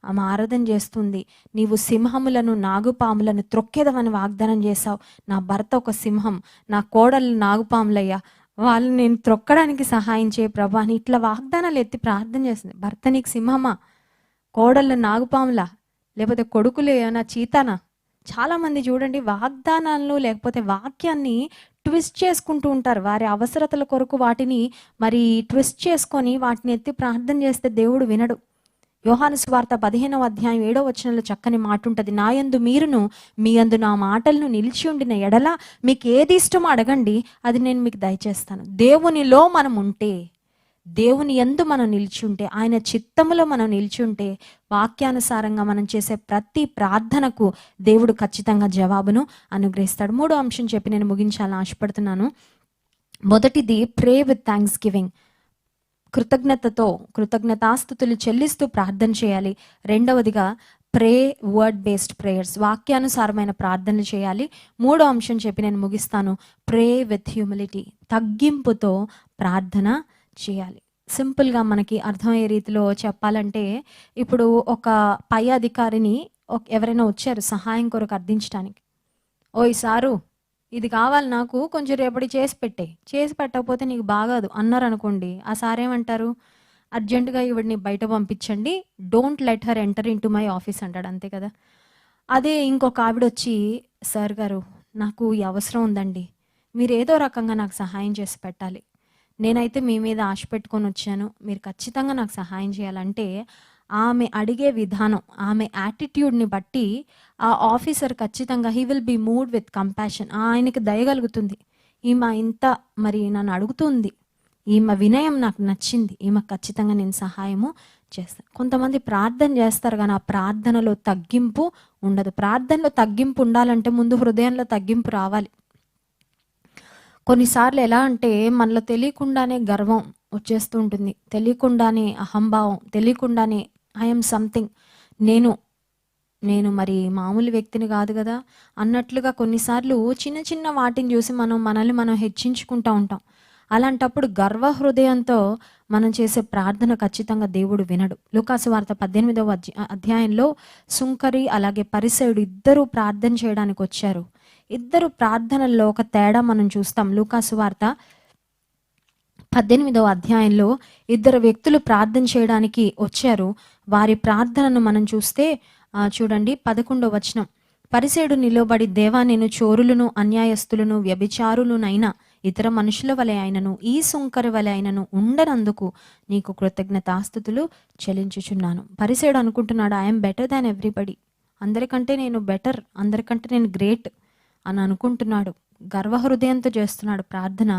ఆమె ఆరాధన చేస్తుంది. నీవు సింహములను నాగుపాములను త్రొక్కేదమని వాగ్దానం చేశావు, నా భర్త ఒక సింహం, నా కోడలు నాగుపాములయ్యా, వాళ్ళని నేను త్రొక్కడానికి సహాయం చేయ ప్రభా అని ఇట్లా వాగ్దానాలు ఎత్తి ప్రార్థన చేస్తుంది. భర్త నీకు సింహమా, కోడళ్ళు నాగుపాములా, లేకపోతే కొడుకులు ఏమైనా చీతానా? చాలామంది చూడండి వాగ్దానాలను లేకపోతే వాక్యాన్ని ట్విస్ట్ చేసుకుంటూ ఉంటారు. వారి అవసరతల కొరకు వాటిని మరి ట్విస్ట్ చేసుకొని వాటిని ఎత్తి ప్రార్థన చేస్తే దేవుడు వినడు. యోహాను సువార్త 15వ అధ్యాయం 7వ వచనంలో చక్కని మాట ఉంటుంది, నా యందు మీరును మీ యందు నా మాటలను నిలిచి ఉండిన ఎడల మీకు ఏది ఇష్టమో అడగండి, అది నేను మీకు దయచేస్తాను. దేవునిలో మనం ఉంటే, దేవుని యందు మనం నిలిచి ఉంటే, ఆయన చిత్తములో మనం నిలిచి ఉంటే, వాక్యానుసారంగా మనం చేసే ప్రతి ప్రార్థనకు దేవుడు ఖచ్చితంగా జవాబును అనుగ్రహిస్తాడు. 3వ అంశం చెప్పి నేను ముగించాలని ఆశపడుతున్నాను. మొదటిది ప్రే విత్ థ్యాంక్స్ గివింగ్. కృతజ్ఞతాస్తుతులు చెల్లిస్తూ ప్రార్థన చేయాలి. రెండవదిగా ప్రే వర్డ్ బేస్డ్ ప్రేయర్స్, వాక్యానుసారమైన ప్రార్థనలు చేయాలి. మూడో అంశం చెప్పి నేను ముగిస్తాను, ప్రే విత్ హ్యూమిలిటీ, తగ్గింపుతో ప్రార్థన చేయాలి. సింపుల్గా మనకి అర్థమయ్యే రీతిలో చెప్పాలంటే, ఇప్పుడు ఒక పై అధికారిని ఎవరైనా వచ్చారు సహాయం కొరకు అర్థించడానికి. ఓయ్ సారు, ఇది కావాలి నాకు, కొంచెం రేపటి చేసి పెట్టకపోతే నీకు బాగాదు అన్నారు అనుకోండి. ఆ సార్ ఏమంటారు, అర్జెంటుగా ఈవిడిని బయట పంపించండి, don't let her enter in to my office అంటాడు. అంతే కదా. అదే ఇంకొక ఆవిడ వచ్చి, సార్ గారు నాకు ఈ అవసరం ఉందండి, మీరు ఏదో రకంగా నాకు సహాయం చేసి పెట్టాలి, నేనైతే మీ మీద ఆశ పెట్టుకొని వచ్చాను, మీరు ఖచ్చితంగా నాకు సహాయం చేయాలంటే, ఆమె అడిగే విధానం, ఆమె యాటిట్యూడ్ని బట్టి ఆ ఆఫీసర్ ఖచ్చితంగా he will be moved with compassion. ఆయనకి దయగలుగుతుంది, ఈమె ఇంత మరి నన్ను అడుగుతుంది, ఈమె వినయం నాకు నచ్చింది, ఈమె ఖచ్చితంగా నేను సహాయము చేస్తాను. కొంతమంది ప్రార్థన చేస్తారు కానీ ఆ ప్రార్థనలో తగ్గింపు ఉండదు. ప్రార్థనలో తగ్గింపు ఉండాలంటే ముందు హృదయంలో తగ్గింపు రావాలి. కొన్నిసార్లు ఎలా అంటే మనలో తెలియకుండానే గర్వం వచ్చేస్తూ ఉంటుంది, తెలియకుండానే అహంభావం, తెలియకుండానే ఐఎమ్ సంథింగ్, నేను మరి మామూలు వ్యక్తిని కాదు కదా అన్నట్లుగా కొన్నిసార్లు చిన్న చిన్న వాటిని చూసి మనల్ని మనం హెచ్చించుకుంటూ ఉంటాం. అలాంటప్పుడు గర్వ హృదయంతో మనం చేసే ప్రార్థన ఖచ్చితంగా దేవుడు వినడు. లూకాసు వార్త 18వ అధ్యాయంలో సుంకరి అలాగే పరిసయుడు ఇద్దరు ప్రార్థన చేయడానికి వచ్చారు. ఇద్దరు ప్రార్థనల్లో ఒక తేడా మనం చూస్తాం. లూకాసు వార్త 18వ అధ్యాయంలో ఇద్దరు వ్యక్తులు ప్రార్థన చేయడానికి వచ్చారు. వారి ప్రార్థనను మనం చూస్తే చూడండి 11వ వచనం, పరిసయుడు నిలబడి, దేవా నేను చోరులను అన్యాయస్తులను వ్యభిచారులునైనా ఇతర మనుషుల వలె అయినను ఈ సుంకరి వలె అయినను ఉండనందుకు నీకు కృతజ్ఞతాస్తుతులు చెల్లించుచున్నాను. పరిసయుడు అనుకుంటున్నాడు, ఐఎమ్ బెటర్ దాన్ ఎవ్రీబడి, అందరికంటే నేను బెటర్, అందరికంటే నేను గ్రేట్ అని అనుకుంటున్నాడు. గర్వహృదయంతో చేస్తున్నాడు ప్రార్థన.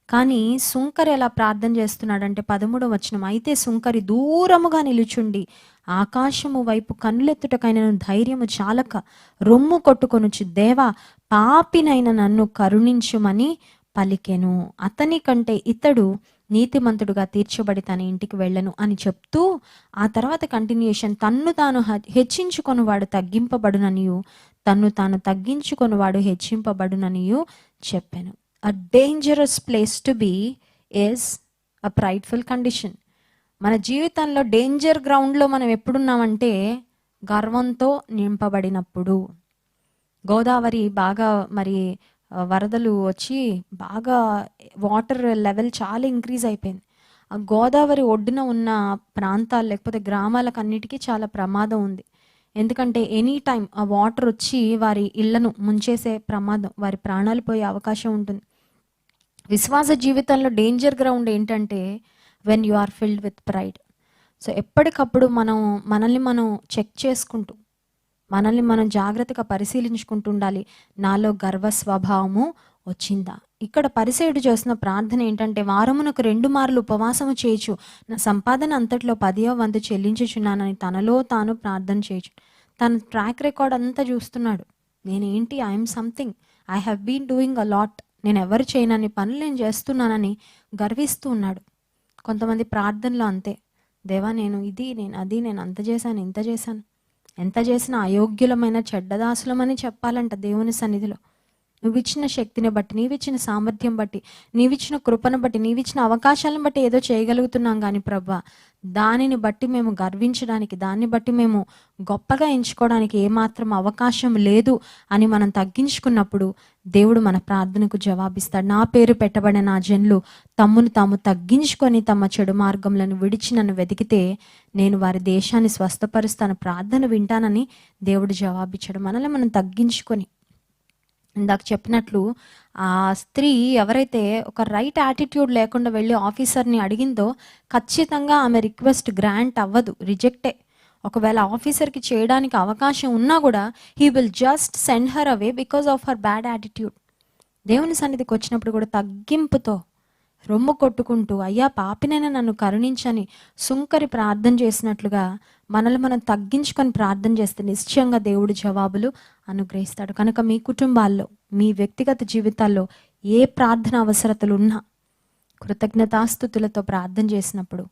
కానీ సుంకరి ఎలా ప్రార్థన చేస్తున్నాడంటే 13వ వచనం, అయితే సుంకరి దూరముగా నిలుచుండి ఆకాశము వైపు కన్నులెత్తుటకైనను ధైర్యము చాలక రొమ్ము కొట్టుకొనుచు, దేవా పాపినైన నన్ను కరుణించుమని పలికెను. అతని కంటే ఇతడు నీతిమంతుడుగా తీర్చబడి తన ఇంటికి వెళ్ళను అని చెప్తూ ఆ తర్వాత కంటిన్యూషన్, తన్ను తాను హెచ్చించుకొనివాడు తగ్గింపబడుననియు తన్ను తాను తగ్గించుకొనివాడు హెచ్చింపబడుననియు చెప్పాను. A dangerous place to be is a prideful condition. మన జీవితంలో డేంజర్ గ్రౌండ్లో మనం ఎప్పుడున్నామంటే గర్వంతో నింపబడినప్పుడు. గోదావరి బాగా మరి వరదలు వచ్చి బాగా వాటర్ లెవెల్ చాలా ఇంక్రీజ్ అయిపోయింది. ఆ గోదావరి ఒడ్డున ఉన్న ప్రాంతాలు లేకపోతే గ్రామాలకు అన్నిటికీ చాలా ప్రమాదం ఉంది. ఎందుకంటే ఎనీ టైం ఆ వాటర్ వచ్చి వారి ఇళ్లను ముంచేసే ప్రమాదం, వారి ప్రాణాలు పోయే అవకాశం ఉంటుంది. విశ్వాస జీవితంలో డేంజర్ గ్రౌండ్ ఏంటంటే when you are filled with pride. So ఎప్పటికప్పుడు మనల్ని మనం చెక్ చేసుకుంటూ, మనల్ని మనం జాగ్రత్తగా పరిశీలించుకుంటూ ఉండాలి, నాలో గర్వ స్వభావము వచ్చిందా. ఇక్కడ పరిసయుడు చేసిన ప్రార్థన ఏంటంటే, వారమునకు 2 మార్లు ఉపవాసము చేయొచ్చు, నా సంపాదన అంతట్లో 10వ వంతు చెల్లించుచున్నానని తనలో తాను ప్రార్థన చేయొచ్చు. తన ట్రాక్ రికార్డ్ అంతా చూస్తున్నాడు, నేనేంటి, I'm something, I have been doing a lot, నేను ఎవరు చేయనని పనులు నేను చేస్తున్నానని గర్విస్తూ ఉన్నాడు. కొంతమంది ప్రార్థనలో అంతే, దేవా నేను ఇది, నేను అది, నేను అంత చేశాను, ఇంత చేశాను, ఎంత చేసినా అయోగ్యులమైన చెడ్డదాసులమని చెప్పాలంట దేవుని సన్నిధిలో. నువ్విచ్చిన శక్తిని బట్టి, నీవిచ్చిన సామర్థ్యం బట్టి, నీవిచ్చిన కృపను బట్టి, నీవిచ్చిన అవకాశాలను బట్టి ఏదో చేయగలుగుతున్నాం కానీ ప్రభువా, దానిని బట్టి మేము గర్వించడానికి, దాన్ని బట్టి మేము గొప్పగా ఎంచుకోవడానికి ఏమాత్రం అవకాశం లేదు అని మనం తగ్గించుకున్నప్పుడు దేవుడు మన ప్రార్థనకు జవాబిస్తాడు. నా పేరు పెట్టబడిన నా జనులు తమ్మును తాము తగ్గించుకొని తమ చెడు మార్గములను విడిచి నన్ను వెతికితే నేను వారి దేశాన్ని స్వస్థపరుస్తాను, ప్రార్థన వింటానని దేవుడు జవాబిచ్చాడు. మనల్ని మనం తగ్గించుకొని, ఇందాక చెప్పినట్లు ఆ స్త్రీ ఎవరైతే ఒక రైట్ యాటిట్యూడ్ లేకుండా వెళ్ళి ఆఫీసర్ని అడిగిందో ఖచ్చితంగా ఆమె రిక్వెస్ట్ గ్రాంట్ అవ్వదు, రిజెక్టే. ఒకవేళ ఆఫీసర్కి చేయడానికి అవకాశం ఉన్నా కూడా he will just send her away because of her bad attitude. దేవుని సన్నిధికి వచ్చినప్పుడు కూడా తగ్గింపుతో రొమ్ము కొట్టుకుంటూ, అయ్యా పాపినైనా నన్ను కరుణించని సుంకరి ప్రార్థన చేసినట్లుగా మనల్ని మనం తగ్గించుకొని ప్రార్థన చేస్తే నిశ్చయంగా దేవుడు జవాబులు అనుగ్రహిస్తాడు. కనుక మీ కుటుంబాల్లో, మీ వ్యక్తిగత జీవితాల్లో ఏ ప్రార్థన అవసరతలు ఉన్నా కృతజ్ఞతాస్తుతులతో ప్రార్థన చేసినప్పుడు,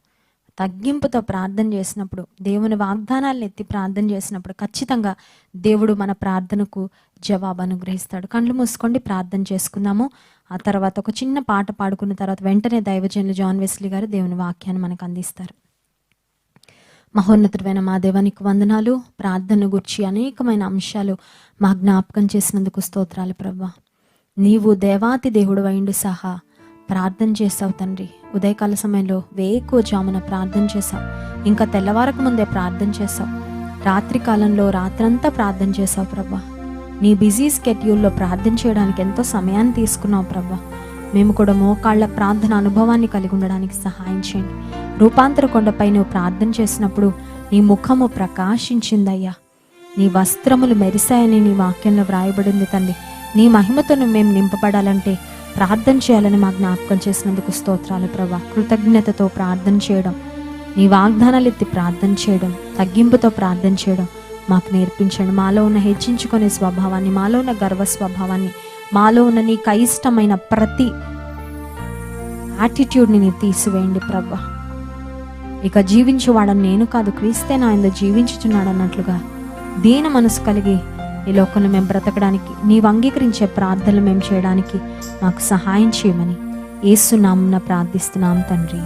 తగ్గింపుతో ప్రార్థన చేసినప్పుడు, దేవుని వాగ్దానాలను ఎత్తి ప్రార్థన చేసినప్పుడు ఖచ్చితంగా దేవుడు మన ప్రార్థనకు జవాబు అనుగ్రహిస్తాడు. కళ్ళు మూసుకోండి, ప్రార్థన చేసుకుందాము. ఆ తర్వాత ఒక చిన్న పాట పాడుకున్న తర్వాత వెంటనే దైవజనులు జాన్ వెస్లీ గారు దేవుని వాక్యాన్ని మనకు అందిస్తారు. మహోన్నతుడైన మా దేవానికి వందనాలు. ప్రార్థన గురించి అనేకమైన అంశాలు మా జ్ఞాపకం చేసినందుకు స్తోత్రాలు ప్రభువా. నీవు దేవాతి దేవుడు అయిండు సహా ప్రార్థన చేసావు తండ్రి. ఉదయకాల సమయంలో వేకువజామున ప్రార్థన చేసావు, ఇంకా తెల్లవారకు ముందే ప్రార్థన చేసావు, రాత్రి కాలంలో రాత్రంతా ప్రార్థన చేసావు ప్రభా. నీ బిజీ స్కెడ్యూల్లో ప్రార్థన చేయడానికి ఎంతో సమయాన్ని తీసుకున్నావు ప్రభా. మేము కూడా మోకాళ్ళ ప్రార్థన అనుభవాన్ని కలిగి ఉండడానికి సహాయం చేయండి. రూపాంతర కొండపై నువ్వు ప్రార్థన చేసినప్పుడు నీ ముఖము ప్రకాశించిందయ్యా, నీ వస్త్రములు మెరిశాయని నీ వాక్యంలో వ్రాయబడింది తండ్రి. నీ మహిమతో మేము నింపబడాలంటే ప్రార్థన చేయాలని మా జ్ఞాపకం చేసినందుకు స్తోత్రాలు ప్రభా. కృతజ్ఞతతో ప్రార్థన చేయడం, నీ వాగ్దానాలు ఎత్తి ప్రార్థన చేయడం, తగ్గింపుతో ప్రార్థన చేయడం మాకు నేర్పించండి. మాలో ఉన్న హెచ్చించుకునే స్వభావాన్ని, మాలో ఉన్న గర్వ స్వభావాన్ని, మాలో ఉన్న నీకు అయిష్టమైన ప్రతి యాటిట్యూడ్ని నీ తీసివేయండి ప్రభా. ఇక జీవించేవాడని నేను కాదు, క్రీస్తే నా యందు జీవించుచున్నాడు అన్నట్లుగా దీన మనసు కలిగి ఈ లోకంలో మేము బ్రతకడానికి, నీవు అంగీకరించే ప్రార్థనలు మేము చేయడానికి మాకు సహాయం చేయమని యేసు నామమున ప్రార్థిస్తున్నాం తండ్రి.